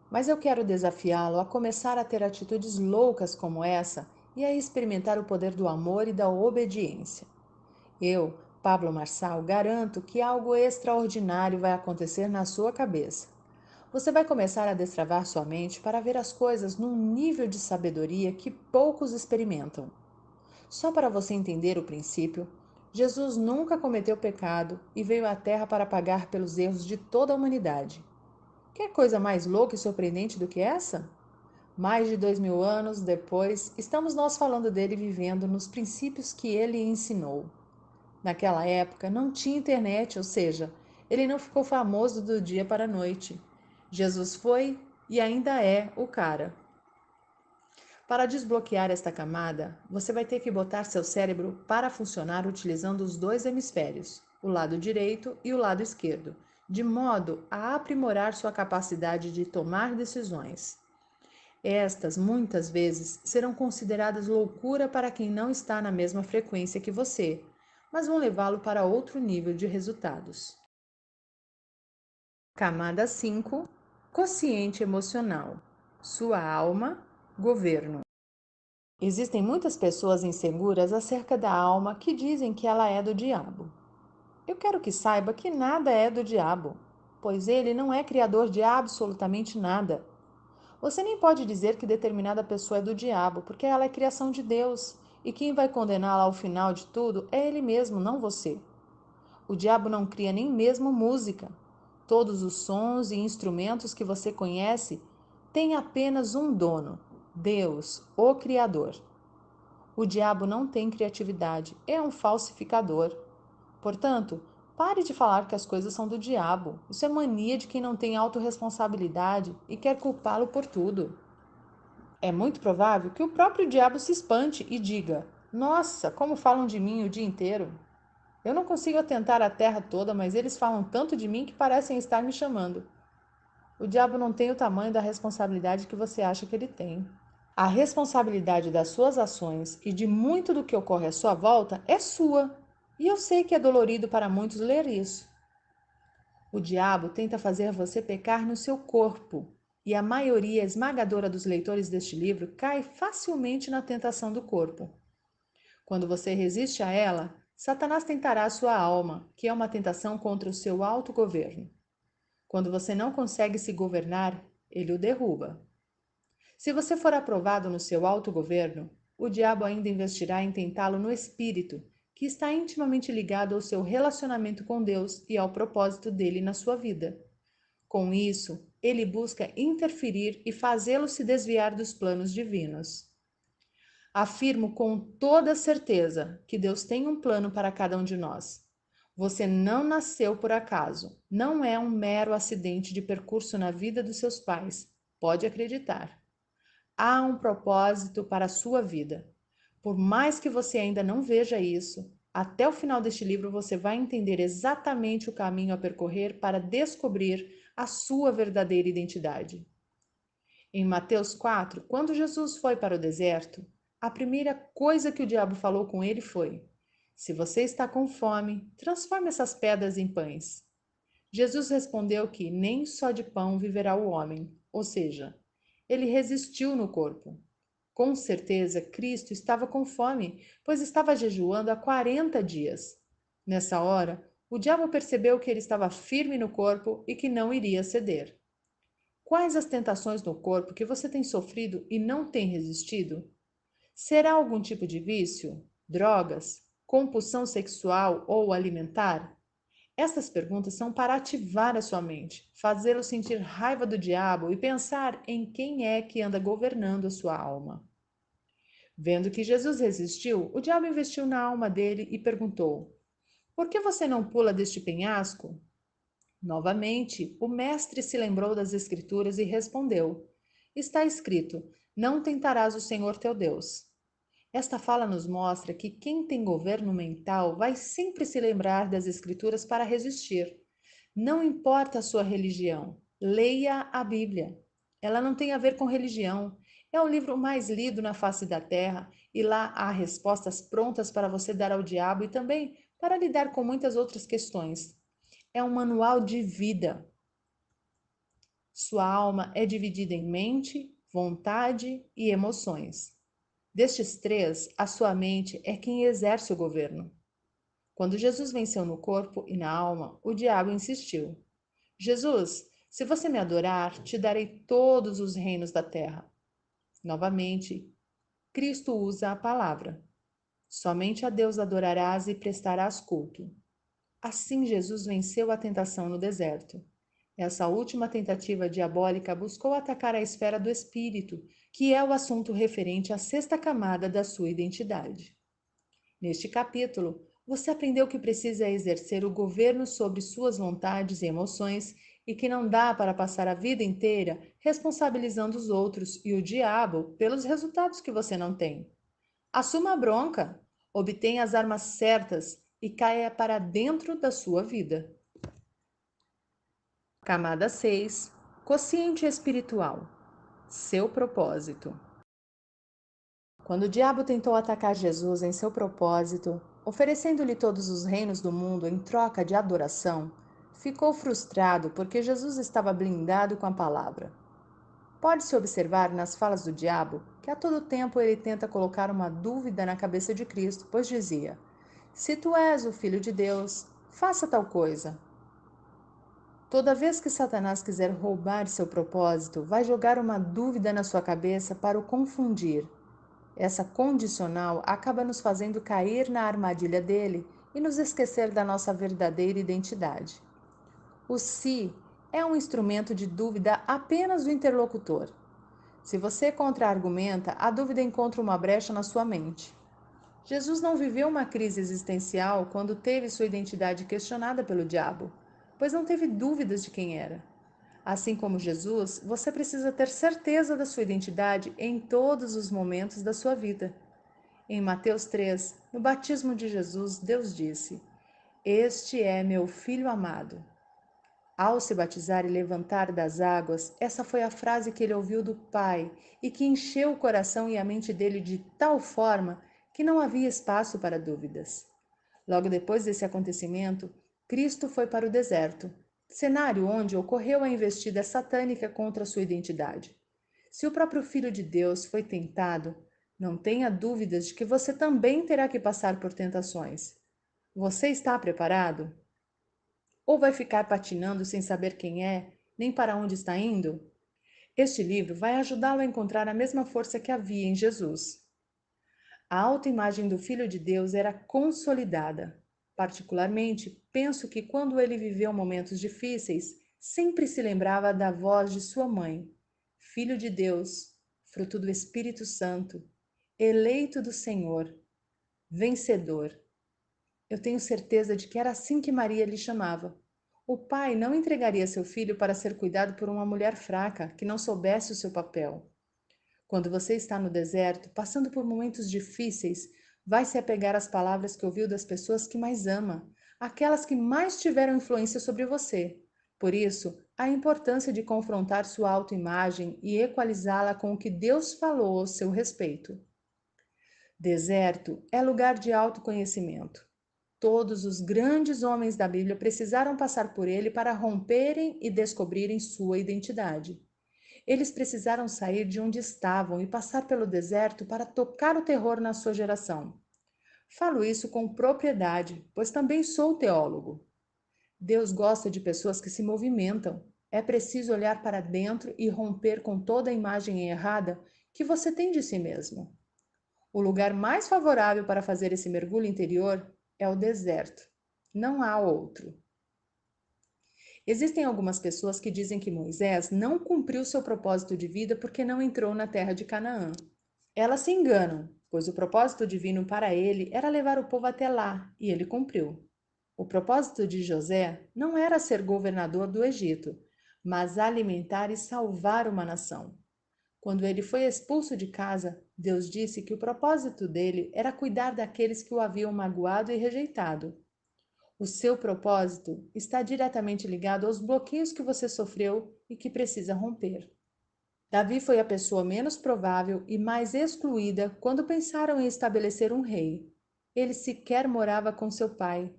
mas eu quero desafiá-lo a começar a ter atitudes loucas como essa e a experimentar o poder do amor e da obediência. Eu, Pablo Marçal, garanto que algo extraordinário vai acontecer na sua cabeça. Você vai começar a destravar sua mente para ver as coisas num nível de sabedoria que poucos experimentam. Só para você entender o princípio, Jesus nunca cometeu pecado e veio à Terra para pagar pelos erros de toda a humanidade. Quer coisa mais louca e surpreendente do que essa? Mais de 2000 anos depois, estamos nós falando dele vivendo nos princípios que ele ensinou. Naquela época não tinha internet, ou seja, ele não ficou famoso do dia para a noite. Jesus foi e ainda é o cara. Para desbloquear esta camada, você vai ter que botar seu cérebro para funcionar utilizando os dois hemisférios, o lado direito e o lado esquerdo, de modo a aprimorar sua capacidade de tomar decisões. Estas, muitas vezes, serão consideradas loucura para quem não está na mesma frequência que você, mas vão levá-lo para outro nível de resultados. Camada 5. Quociente emocional. Sua alma, governo. Existem muitas pessoas inseguras acerca da alma que dizem que ela é do diabo. Eu quero que saiba que nada é do diabo, pois ele não é criador de absolutamente nada. Você nem pode dizer que determinada pessoa é do diabo, porque ela é criação de Deus, e quem vai condená-la ao final de tudo é ele mesmo, não você. O diabo não cria nem mesmo música. Todos os sons e instrumentos que você conhece têm apenas um dono: Deus, o Criador. O diabo não tem criatividade, é um falsificador. Portanto, pare de falar que as coisas são do diabo. Isso é mania de quem não tem autorresponsabilidade e quer culpá-lo por tudo. É muito provável que o próprio diabo se espante e diga: nossa, como falam de mim o dia inteiro. Eu não consigo atentar a terra toda, mas eles falam tanto de mim que parecem estar me chamando. O diabo não tem o tamanho da responsabilidade que você acha que ele tem. A responsabilidade das suas ações e de muito do que ocorre à sua volta é sua. E eu sei que é dolorido para muitos ler isso. O diabo tenta fazer você pecar no seu corpo, e a maioria esmagadora dos leitores deste livro cai facilmente na tentação do corpo. Quando você resiste a ela, Satanás tentará a sua alma, que é uma tentação contra o seu autogoverno. Quando você não consegue se governar, ele o derruba. Se você for aprovado no seu autogoverno, o diabo ainda investirá em tentá-lo no espírito, que está intimamente ligado ao seu relacionamento com Deus e ao propósito dele na sua vida. Com isso, ele busca interferir e fazê-lo se desviar dos planos divinos. Afirmo com toda certeza que Deus tem um plano para cada um de nós. Você não nasceu por acaso, não é um mero acidente de percurso na vida dos seus pais. Pode acreditar. Há um propósito para a sua vida. Por mais que você ainda não veja isso, Até o final deste livro você vai entender exatamente o caminho a percorrer para descobrir a sua verdadeira identidade. Em Mateus 4, quando Jesus foi para o deserto, a primeira coisa que o diabo falou com ele foi: Se você está com fome, transforme essas pedras em pães. Jesus respondeu que nem só de pão viverá o homem, ou seja, ele resistiu no corpo. Com certeza, Cristo estava com fome, pois estava jejuando há 40 dias. Nessa hora, o diabo percebeu que ele estava firme no corpo e que não iria ceder. Quais as tentações no corpo que você tem sofrido e não tem resistido? Será algum tipo de vício, drogas, compulsão sexual ou alimentar? Estas perguntas são para ativar a sua mente, fazê-lo sentir raiva do diabo e pensar em quem é que anda governando a sua alma. Vendo que Jesus resistiu, o diabo investiu na alma dele e perguntou: Por que você não pula deste penhasco? Novamente, o mestre se lembrou das Escrituras e respondeu: Está escrito: Não tentarás o Senhor teu Deus. Esta fala nos mostra que quem tem governo mental vai sempre se lembrar das Escrituras para resistir. Não importa a sua religião, leia a Bíblia. Ela não tem a ver com religião. É o livro mais lido na face da terra e lá há respostas prontas para você dar ao diabo e também para lidar com muitas outras questões. É um manual de vida. Sua alma é dividida em mente, vontade e emoções. Destes três, a sua mente é quem exerce o governo. Quando Jesus venceu no corpo e na alma, o diabo insistiu: Jesus, se você me adorar, te darei todos os reinos da terra. Novamente, Cristo usa a palavra: somente a Deus adorarás e prestarás culto. Assim, Jesus venceu a tentação no deserto. Essa última tentativa diabólica buscou atacar a esfera do espírito, que é o assunto referente à sexta camada da sua identidade. Neste capítulo, você aprendeu que precisa exercer o governo sobre suas vontades e emoções e que não dá para passar a vida inteira responsabilizando os outros e o diabo pelos resultados que você não tem. Assuma a bronca, obtenha as armas certas e caia para dentro da sua vida. Camada 6. Quociente espiritual. Seu propósito. Quando o diabo tentou atacar Jesus em seu propósito, oferecendo-lhe todos os reinos do mundo em troca de adoração, ficou frustrado porque Jesus estava blindado com a palavra. Pode-se observar nas falas do diabo que a todo tempo ele tenta colocar uma dúvida na cabeça de Cristo, pois dizia: Se tu és o Filho de Deus, faça tal coisa. Toda vez que Satanás quiser roubar seu propósito, vai jogar uma dúvida na sua cabeça para o confundir. Essa condicional acaba nos fazendo cair na armadilha dele e nos esquecer da nossa verdadeira identidade. O se é um instrumento de dúvida apenas do interlocutor. Se você contra-argumenta, a dúvida encontra uma brecha na sua mente. Jesus não viveu uma crise existencial quando teve sua identidade questionada pelo diabo, pois não teve dúvidas de quem era. Assim como Jesus, você precisa ter certeza da sua identidade em todos os momentos da sua vida. Em Mateus 3, no batismo de Jesus, Deus disse: Este é meu filho amado. Ao se batizar e levantar das águas, essa foi a frase que ele ouviu do Pai e que encheu o coração e a mente dele de tal forma que não havia espaço para dúvidas. Logo depois desse acontecimento, Cristo foi para o deserto, cenário onde ocorreu a investida satânica contra sua identidade. Se o próprio Filho de Deus foi tentado, não tenha dúvidas de que você também terá que passar por tentações. Você está preparado? Ou vai ficar patinando sem saber quem é, nem para onde está indo? Este livro vai ajudá-lo a encontrar a mesma força que havia em Jesus. A autoimagem do Filho de Deus era consolidada. Particularmente, penso que quando ele viveu momentos difíceis, sempre se lembrava da voz de sua mãe: Filho de Deus, fruto do Espírito Santo, eleito do Senhor, vencedor. Eu tenho certeza de que era assim que Maria lhe chamava. O pai não entregaria seu filho para ser cuidado por uma mulher fraca, que não soubesse o seu papel. Quando você está no deserto, passando por momentos difíceis, Vai se apegar às palavras que ouviu das pessoas que mais ama, aquelas que mais tiveram influência sobre você. Por isso, a importância de confrontar sua autoimagem e equalizá-la com o que Deus falou ao seu respeito. Deserto é lugar de autoconhecimento. Todos os grandes homens da Bíblia precisaram passar por ele para romperem e descobrirem sua identidade. Eles precisaram sair de onde estavam e passar pelo deserto para tocar o terror na sua geração. Falo isso com propriedade, pois também sou teólogo. Deus gosta de pessoas que se movimentam. É preciso olhar para dentro e romper com toda a imagem errada que você tem de si mesmo. O lugar mais favorável para fazer esse mergulho interior é o deserto. Não há outro. Existem algumas pessoas que dizem que Moisés não cumpriu seu propósito de vida porque não entrou na terra de Canaã. Elas se enganam, pois o propósito divino para ele era levar o povo até lá, e ele cumpriu. O propósito de José não era ser governador do Egito, mas alimentar e salvar uma nação. Quando ele foi expulso de casa, Deus disse que o propósito dele era cuidar daqueles que o haviam magoado e rejeitado. O seu propósito está diretamente ligado aos bloqueios que você sofreu e que precisa romper. Davi foi a pessoa menos provável e mais excluída quando pensaram em estabelecer um rei. Ele sequer morava com seu pai.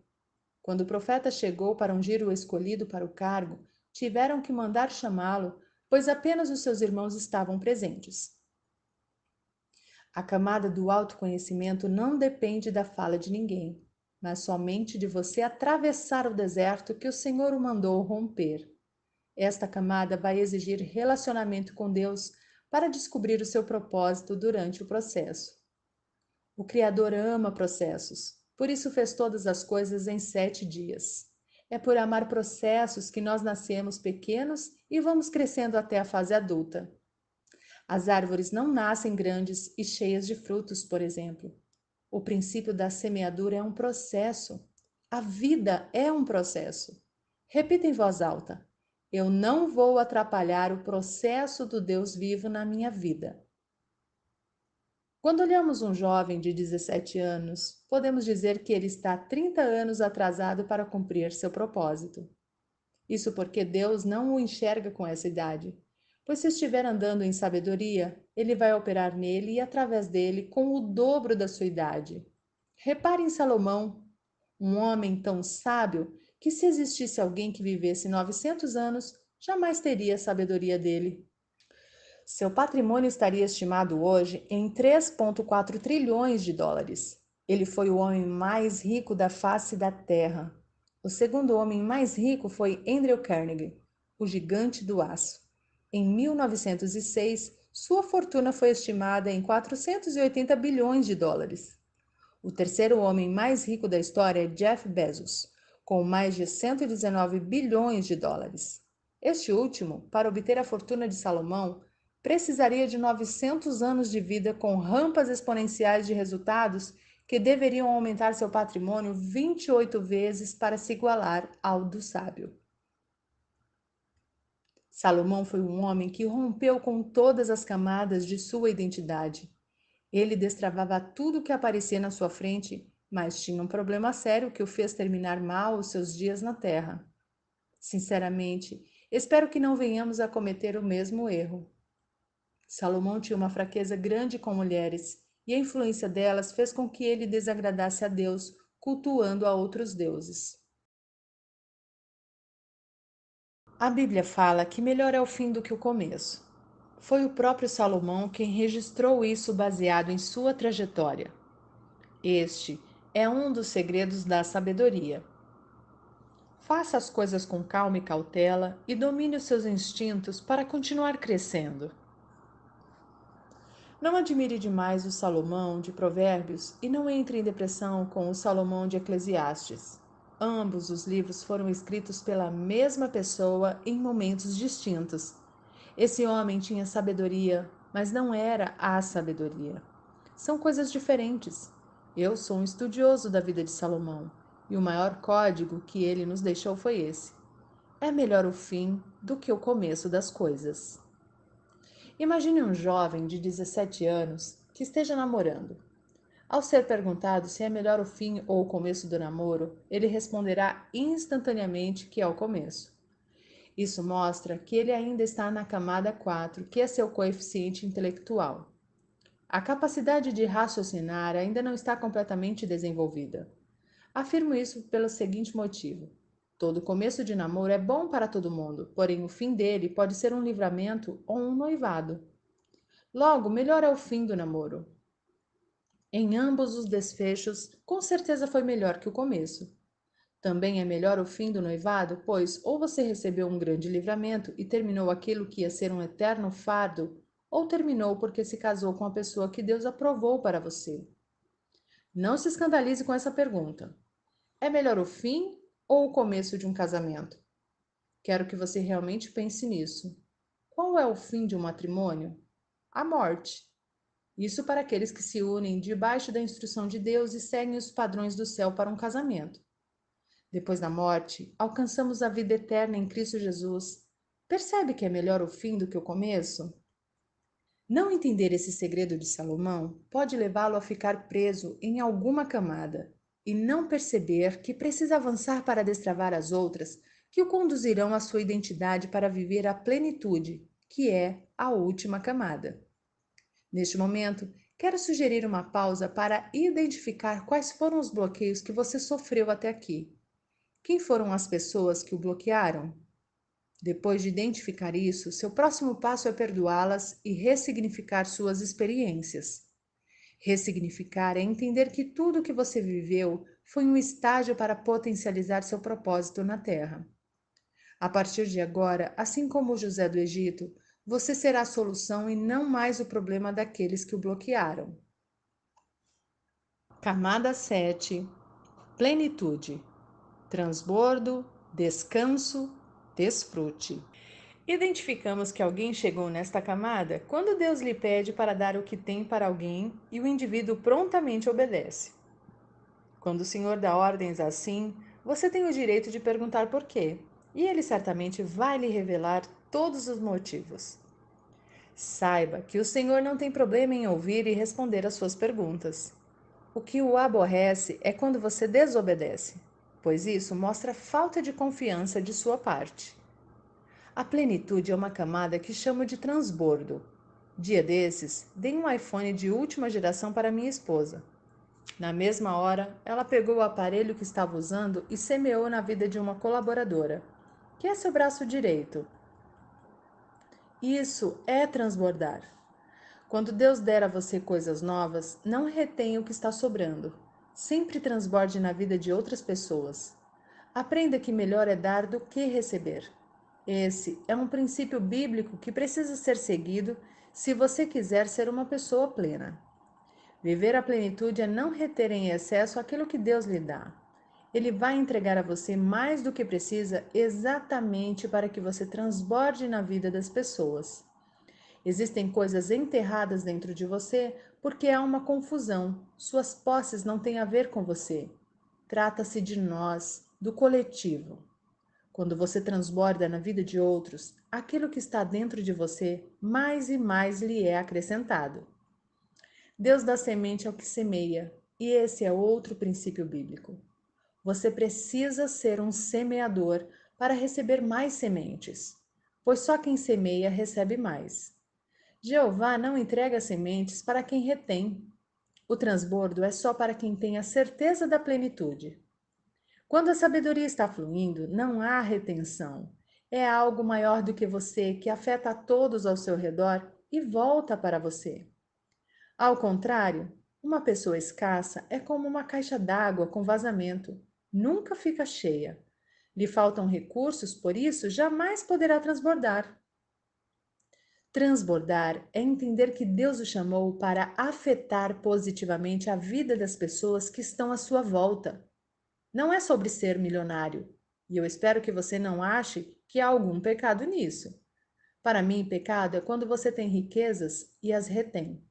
Quando o profeta chegou para ungir o escolhido para o cargo, tiveram que mandar chamá-lo, pois apenas os seus irmãos estavam presentes. A camada do autoconhecimento não depende da fala de ninguém, mas somente de você atravessar o deserto que o Senhor o mandou romper. Esta camada vai exigir relacionamento com Deus para descobrir o seu propósito durante o processo. O Criador ama processos, por isso fez todas as coisas em 7 dias. É por amar processos que nós nascemos pequenos e vamos crescendo até a fase adulta. As árvores não nascem grandes e cheias de frutos, por exemplo. O princípio da semeadura é um processo. A vida é um processo. Repita em voz alta: eu não vou atrapalhar o processo do Deus vivo na minha vida. Quando olhamos um jovem de 17 anos, podemos dizer que ele está 30 anos atrasado para cumprir seu propósito. Isso porque Deus não o enxerga com essa idade, pois se estiver andando em sabedoria, ele vai operar nele e através dele com o dobro da sua idade. Repare em Salomão, um homem tão sábio que se existisse alguém que vivesse 900 anos, jamais teria a sabedoria dele. Seu patrimônio estaria estimado hoje em 3,4 trilhões de dólares. Ele foi o homem mais rico da face da Terra. O segundo homem mais rico foi Andrew Carnegie, o gigante do aço. Em 1906, sua fortuna foi estimada em 480 bilhões de dólares. O terceiro homem mais rico da história é Jeff Bezos, com mais de 119 bilhões de dólares. Este último, para obter a fortuna de Salomão, precisaria de 900 anos de vida com rampas exponenciais de resultados que deveriam aumentar seu patrimônio 28 vezes para se igualar ao do sábio. Salomão foi um homem que rompeu com todas as camadas de sua identidade. Ele destravava tudo que aparecia na sua frente, mas tinha um problema sério que o fez terminar mal os seus dias na terra. Sinceramente, espero que não venhamos a cometer o mesmo erro. Salomão tinha uma fraqueza grande com mulheres, e a influência delas fez com que ele desagradasse a Deus, cultuando a outros deuses. A Bíblia fala que melhor é o fim do que o começo. Foi o próprio Salomão quem registrou isso baseado em sua trajetória. Este é um dos segredos da sabedoria. Faça as coisas com calma e cautela e domine os seus instintos para continuar crescendo. Não admire demais o Salomão de Provérbios e não entre em depressão com o Salomão de Eclesiastes. Ambos os livros foram escritos pela mesma pessoa em momentos distintos. Esse homem tinha sabedoria, mas não era a sabedoria. São coisas diferentes. Eu sou um estudioso da vida de Salomão, e o maior código que ele nos deixou foi esse: é melhor o fim do que o começo das coisas. Imagine um jovem de 17 anos que esteja namorando. Ao ser perguntado se é melhor o fim ou o começo do namoro, ele responderá instantaneamente que é o começo. Isso mostra que ele ainda está na camada 4, que é seu coeficiente intelectual. A capacidade de raciocinar ainda não está completamente desenvolvida. Afirmo isso pelo seguinte motivo: todo começo de namoro é bom para todo mundo, porém o fim dele pode ser um livramento ou um noivado. Logo, melhor é o fim do namoro. Em ambos os desfechos, com certeza foi melhor que o começo. Também é melhor o fim do noivado, pois ou você recebeu um grande livramento e terminou aquilo que ia ser um eterno fardo, ou terminou porque se casou com a pessoa que Deus aprovou para você. Não se escandalize com essa pergunta. É melhor o fim ou o começo de um casamento? Quero que você realmente pense nisso. Qual é o fim de um matrimônio? A morte. Isso para aqueles que se unem debaixo da instrução de Deus e seguem os padrões do céu para um casamento. Depois da morte, alcançamos a vida eterna em Cristo Jesus. Percebe que é melhor o fim do que o começo? Não entender esse segredo de Salomão pode levá-lo a ficar preso em alguma camada e não perceber que precisa avançar para destravar as outras que o conduzirão à sua identidade para viver a plenitude, que é a última camada. Neste momento, quero sugerir uma pausa para identificar quais foram os bloqueios que você sofreu até aqui. Quem foram as pessoas que o bloquearam? Depois de identificar isso, seu próximo passo é perdoá-las e ressignificar suas experiências. Ressignificar é entender que tudo o que você viveu foi um estágio para potencializar seu propósito na Terra. A partir de agora, assim como José do Egito, você será a solução e não mais o problema daqueles que o bloquearam. Camada 7. Plenitude. Transbordo, descanso, desfrute. Identificamos que alguém chegou nesta camada quando Deus lhe pede para dar o que tem para alguém e o indivíduo prontamente obedece. Quando o Senhor dá ordens assim, você tem o direito de perguntar por quê, e ele certamente vai lhe revelar todos os motivos. Saiba que o Senhor não tem problema em ouvir e responder às suas perguntas. O que o aborrece é quando você desobedece, pois isso mostra falta de confiança de sua parte. A plenitude é uma camada que chamo de transbordo. Dia desses, dei um iPhone de última geração para minha esposa. Na mesma hora, ela pegou o aparelho que estava usando e semeou na vida de uma colaboradora, que é seu braço direito. Isso é transbordar. Quando Deus der a você coisas novas, não retenha o que está sobrando. Sempre transborde na vida de outras pessoas. Aprenda que melhor é dar do que receber. Esse é um princípio bíblico que precisa ser seguido se você quiser ser uma pessoa plena. Viver a plenitude é não reter em excesso aquilo que Deus lhe dá. Ele vai entregar a você mais do que precisa exatamente para que você transborde na vida das pessoas. Existem coisas enterradas dentro de você porque há uma confusão. Suas posses não têm a ver com você. Trata-se de nós, do coletivo. Quando você transborda na vida de outros, aquilo que está dentro de você, mais e mais lhe é acrescentado. Deus dá semente ao que semeia, e esse é outro princípio bíblico. Você precisa ser um semeador para receber mais sementes, pois só quem semeia recebe mais. Jeová não entrega sementes para quem retém. O transbordo é só para quem tem a certeza da plenitude. Quando a sabedoria está fluindo, não há retenção. É algo maior do que você que afeta a todos ao seu redor e volta para você. Ao contrário, uma pessoa escassa é como uma caixa d'água com vazamento. Nunca fica cheia. Lhe faltam recursos, por isso jamais poderá transbordar. Transbordar é entender que Deus o chamou para afetar positivamente a vida das pessoas que estão à sua volta. Não é sobre ser milionário, e eu espero que você não ache que há algum pecado nisso. Para mim, pecado é quando você tem riquezas e as retém.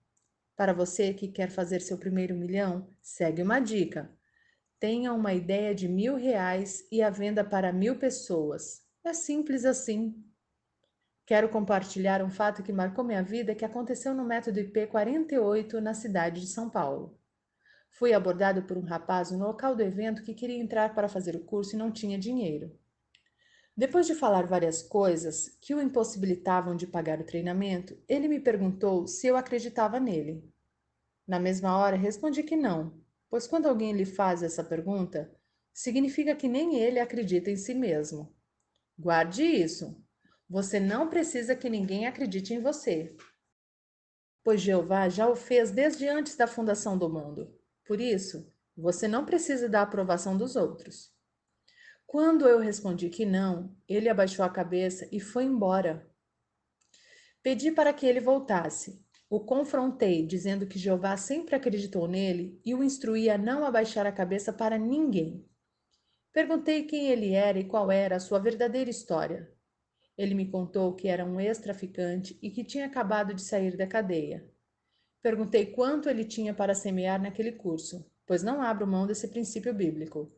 Para você que quer fazer seu primeiro milhão, segue uma dica. Tenha uma ideia de R$ 1.000 e a venda para 1.000 pessoas. É simples assim. Quero compartilhar um fato que marcou minha vida que aconteceu no método IP 48 na cidade de São Paulo. Fui abordado por um rapaz no local do evento que queria entrar para fazer o curso e não tinha dinheiro. Depois de falar várias coisas que o impossibilitavam de pagar o treinamento, ele me perguntou se eu acreditava nele. Na mesma hora, respondi que não, pois quando alguém lhe faz essa pergunta, significa que nem ele acredita em si mesmo. Guarde isso. Você não precisa que ninguém acredite em você, pois Jeová já o fez desde antes da fundação do mundo. Por isso, você não precisa da aprovação dos outros. Quando eu respondi que não, ele abaixou a cabeça e foi embora. Pedi para que ele voltasse. O confrontei, dizendo que Jeová sempre acreditou nele e o instruí a não abaixar a cabeça para ninguém. Perguntei quem ele era e qual era a sua verdadeira história. Ele me contou que era um ex-traficante e que tinha acabado de sair da cadeia. Perguntei quanto ele tinha para semear naquele curso, pois não abro mão desse princípio bíblico.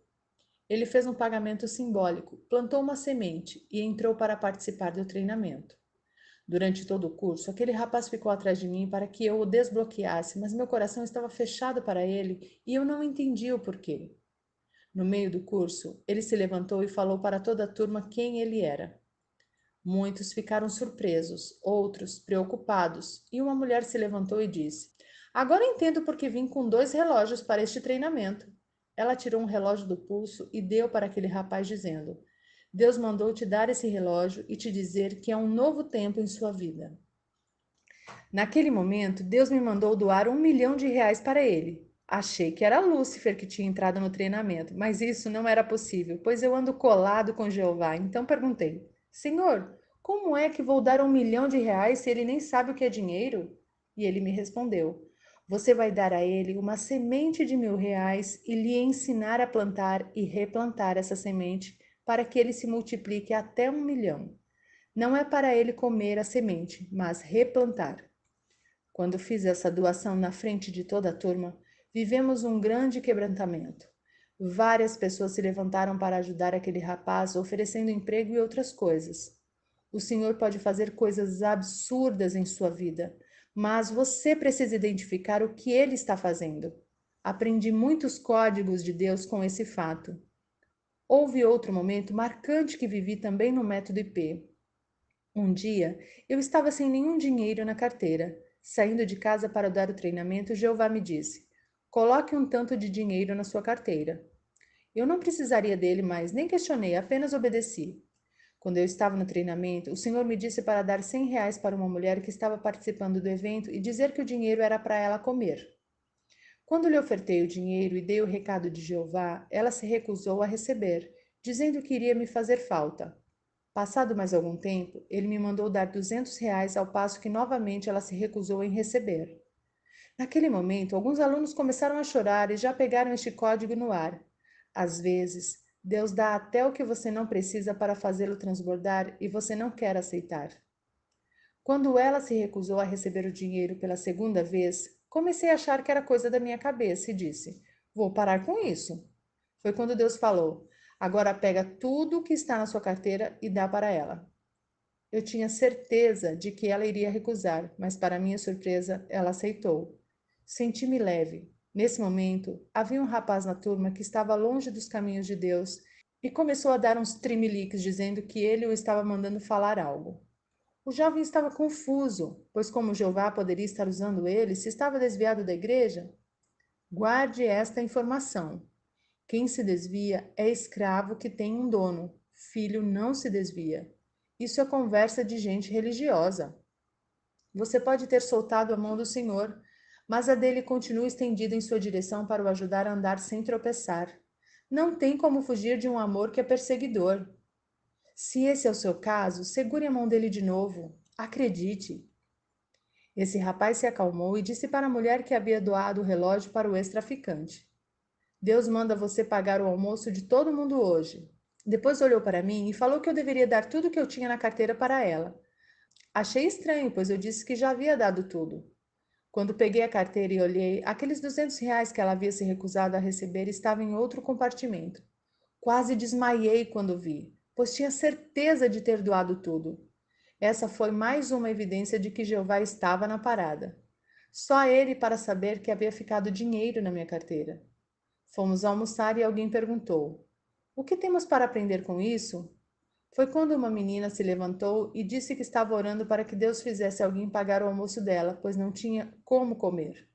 Ele fez um pagamento simbólico, plantou uma semente e entrou para participar do treinamento. Durante todo o curso, aquele rapaz ficou atrás de mim para que eu o desbloqueasse, mas meu coração estava fechado para ele e eu não entendia o porquê. No meio do curso, ele se levantou e falou para toda a turma quem ele era. Muitos ficaram surpresos, outros preocupados, e uma mulher se levantou e disse: Agora entendo por que vim com 2 relógios para este treinamento. Ela tirou um relógio do pulso e deu para aquele rapaz, dizendo: Deus mandou te dar esse relógio e te dizer que é um novo tempo em sua vida. Naquele momento, Deus me mandou doar R$ 1 milhão para ele. Achei que era Lúcifer que tinha entrado no treinamento, mas isso não era possível, pois eu ando colado com Jeová. Então perguntei: Senhor, como é que vou dar R$ 1 milhão se ele nem sabe o que é dinheiro? E ele me respondeu: Você vai dar a ele uma semente de R$ 1.000 e lhe ensinar a plantar e replantar essa semente para que ele se multiplique até 1 milhão. Não é para ele comer a semente, mas replantar. Quando fiz essa doação na frente de toda a turma, vivemos um grande quebrantamento. Várias pessoas se levantaram para ajudar aquele rapaz, oferecendo emprego e outras coisas. O Senhor pode fazer coisas absurdas em sua vida, mas você precisa identificar o que Ele está fazendo. Aprendi muitos códigos de Deus com esse fato. Houve outro momento marcante que vivi também no método IP. Um dia, eu estava sem nenhum dinheiro na carteira. Saindo de casa para dar o treinamento, Jeová me disse: Coloque um tanto de dinheiro na sua carteira. Eu não precisaria dele, mas nem questionei, apenas obedeci. Quando eu estava no treinamento, o Senhor me disse para dar R$ 100 para uma mulher que estava participando do evento e dizer que o dinheiro era para ela comer. Quando lhe ofertei o dinheiro e dei o recado de Jeová, ela se recusou a receber, dizendo que iria me fazer falta. Passado mais algum tempo, ele me mandou dar R$ 200 ao passo que novamente ela se recusou em receber. Naquele momento, alguns alunos começaram a chorar e já pegaram este código no ar. Às vezes, Deus dá até o que você não precisa para fazê-lo transbordar e você não quer aceitar. Quando ela se recusou a receber o dinheiro pela segunda vez, comecei a achar que era coisa da minha cabeça e disse: Vou parar com isso. Foi quando Deus falou: Agora pega tudo o que está na sua carteira e dá para ela. Eu tinha certeza de que ela iria recusar, mas para minha surpresa, ela aceitou. Senti-me leve. Nesse momento, havia um rapaz na turma que estava longe dos caminhos de Deus e começou a dar uns trimeliques dizendo que ele o estava mandando falar algo. O jovem estava confuso, pois como Jeová poderia estar usando ele se estava desviado da igreja? Guarde esta informação. Quem se desvia é escravo que tem um dono. Filho não se desvia. Isso é conversa de gente religiosa. Você pode ter soltado a mão do Senhor, mas a dele continua estendida em sua direção para o ajudar a andar sem tropeçar. Não tem como fugir de um amor que é perseguidor. Se esse é o seu caso, segure a mão dele de novo. Acredite. Esse rapaz se acalmou e disse para a mulher que havia doado o relógio para o ex-traficante: Deus manda você pagar o almoço de todo mundo hoje. Depois olhou para mim e falou que eu deveria dar tudo o que eu tinha na carteira para ela. Achei estranho, pois eu disse que já havia dado tudo. Quando peguei a carteira e olhei, aqueles R$ 200 que ela havia se recusado a receber estavam em outro compartimento. Quase desmaiei quando vi, pois tinha certeza de ter doado tudo. Essa foi mais uma evidência de que Jeová estava na parada. Só ele para saber que havia ficado dinheiro na minha carteira. Fomos almoçar e alguém perguntou: "O que temos para aprender com isso?" Foi quando uma menina se levantou e disse que estava orando para que Deus fizesse alguém pagar o almoço dela, pois não tinha como comer.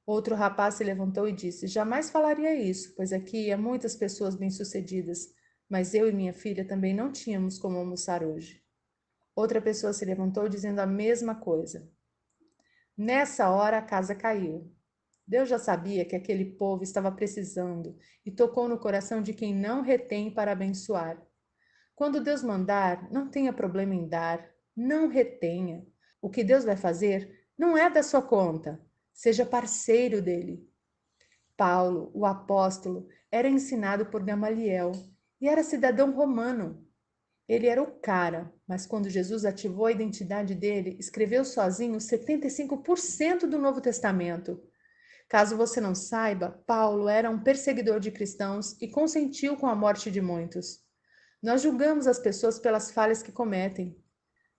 Outro rapaz se levantou e disse: "Jamais falaria isso, pois aqui há muitas pessoas bem-sucedidas, mas eu e minha filha também não tínhamos como almoçar hoje." Outra pessoa se levantou dizendo a mesma coisa. Nessa hora a casa caiu. Deus já sabia que aquele povo estava precisando e tocou no coração de quem não retém para abençoar. Quando Deus mandar, não tenha problema em dar, não retenha. O que Deus vai fazer não é da sua conta, seja parceiro dele. Paulo, o apóstolo, era ensinado por Gamaliel e era cidadão romano. Ele era o cara, mas quando Jesus ativou a identidade dele, escreveu sozinho 75% do Novo Testamento. Caso você não saiba, Paulo era um perseguidor de cristãos e consentiu com a morte de muitos. Nós julgamos as pessoas pelas falhas que cometem.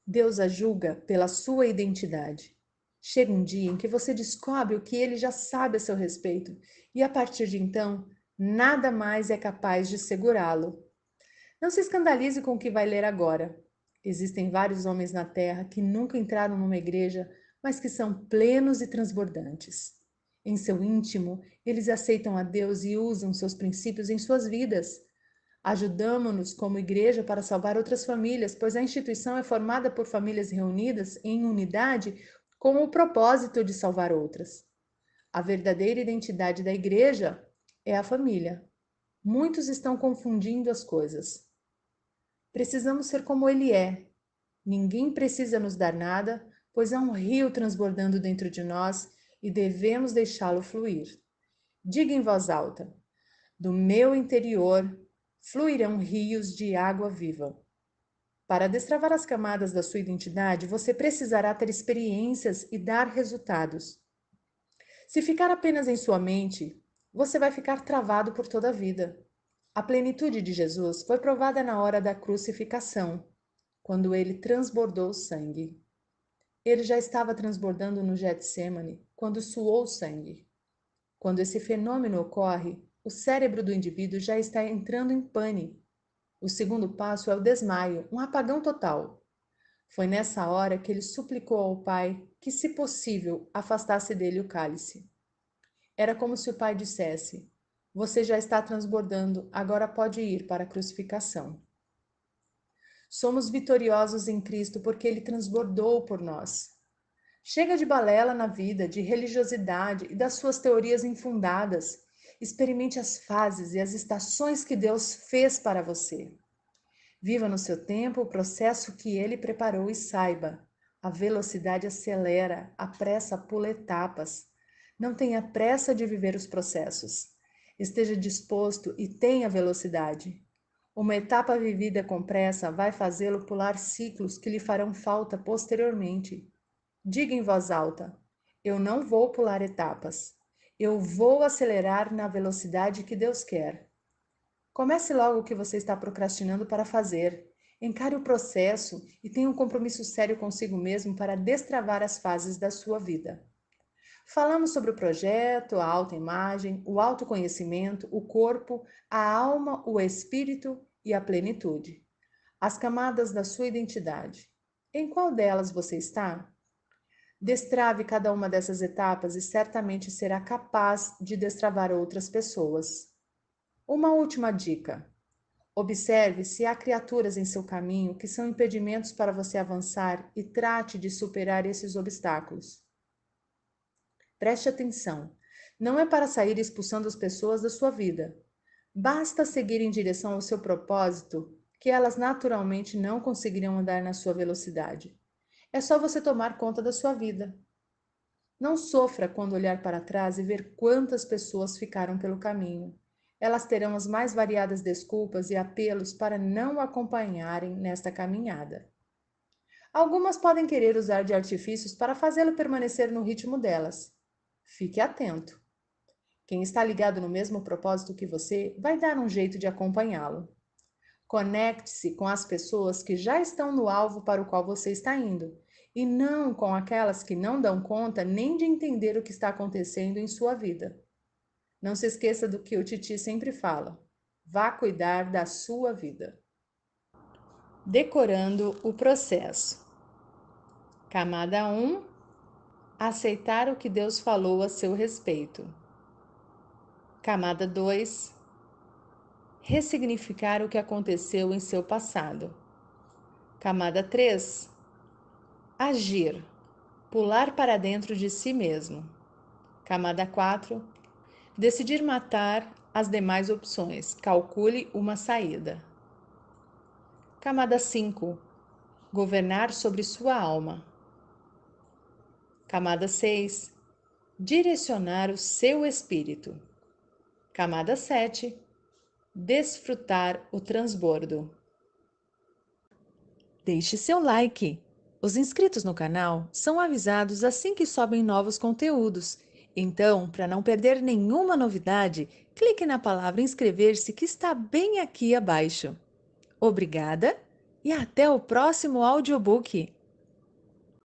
Deus a julga pela sua identidade. Chega um dia em que você descobre o que ele já sabe a seu respeito, e a partir de então, nada mais é capaz de segurá-lo. Não se escandalize com o que vai ler agora. Existem vários homens na terra que nunca entraram numa igreja, mas que são plenos e transbordantes. Em seu íntimo, eles aceitam a Deus e usam seus princípios em suas vidas. Ajudamo-nos como igreja para salvar outras famílias, pois a instituição é formada por famílias reunidas em unidade com o propósito de salvar outras. A verdadeira identidade da igreja é a família. Muitos estão confundindo as coisas. Precisamos ser como ele é. Ninguém precisa nos dar nada, pois há um rio transbordando dentro de nós e devemos deixá-lo fluir. Diga em voz alta: do meu interior fluirão rios de água viva. Para destravar as camadas da sua identidade, você precisará ter experiências e dar resultados. Se ficar apenas em sua mente, você vai ficar travado por toda a vida. A plenitude de Jesus foi provada na hora da crucificação, quando ele transbordou sangue. Ele já estava transbordando no Getsêmani, quando suou sangue. Quando esse fenômeno ocorre, o cérebro do indivíduo já está entrando em pane. O segundo passo é o desmaio, um apagão total. Foi nessa hora que ele suplicou ao Pai que, se possível, afastasse dele o cálice. Era como se o Pai dissesse: "Você já está transbordando, agora pode ir para a crucificação." Somos vitoriosos em Cristo porque ele transbordou por nós. Chega de balela na vida, de religiosidade e das suas teorias infundadas. Experimente as fases e as estações que Deus fez para você. Viva no seu tempo o processo que ele preparou e saiba: a velocidade acelera, a pressa pula etapas. Não tenha pressa de viver os processos. Esteja disposto e tenha velocidade. Uma etapa vivida com pressa vai fazê-lo pular ciclos que lhe farão falta posteriormente. Diga em voz alta: eu não vou pular etapas. Eu vou acelerar na velocidade que Deus quer. Comece logo o que você está procrastinando para fazer. Encare o processo e tenha um compromisso sério consigo mesmo para destravar as fases da sua vida. Falamos sobre o projeto, a autoimagem, o autoconhecimento, o corpo, a alma, o espírito e a plenitude. As camadas da sua identidade. Em qual delas você está? Destrave cada uma dessas etapas e certamente será capaz de destravar outras pessoas. Uma última dica: observe se há criaturas em seu caminho que são impedimentos para você avançar e trate de superar esses obstáculos. Preste atenção, não é para sair expulsando as pessoas da sua vida. Basta seguir em direção ao seu propósito que elas naturalmente não conseguirão andar na sua velocidade. É só você tomar conta da sua vida. Não sofra quando olhar para trás e ver quantas pessoas ficaram pelo caminho. Elas terão as mais variadas desculpas e apelos para não o acompanharem nesta caminhada. Algumas podem querer usar de artifícios para fazê-lo permanecer no ritmo delas. Fique atento. Quem está ligado no mesmo propósito que você vai dar um jeito de acompanhá-lo. Conecte-se com as pessoas que já estão no alvo para o qual você está indo e não com aquelas que não dão conta nem de entender o que está acontecendo em sua vida. Não se esqueça do que o Titi sempre fala: vá cuidar da sua vida. Decorando o processo. Camada 1: aceitar o que Deus falou a seu respeito. Camada 2: ressignificar o que aconteceu em seu passado. Camada 3: agir, pular para dentro de si mesmo. Camada 4: decidir matar as demais opções. Calcule uma saída. Camada 5: governar sobre sua alma. Camada 6: direcionar o seu espírito. Camada 7: desfrutar o transbordo. Deixe seu like. Os inscritos no canal são avisados assim que sobem novos conteúdos. Então, para não perder nenhuma novidade, clique na palavra inscrever-se que está bem aqui abaixo. Obrigada e até o próximo audiobook!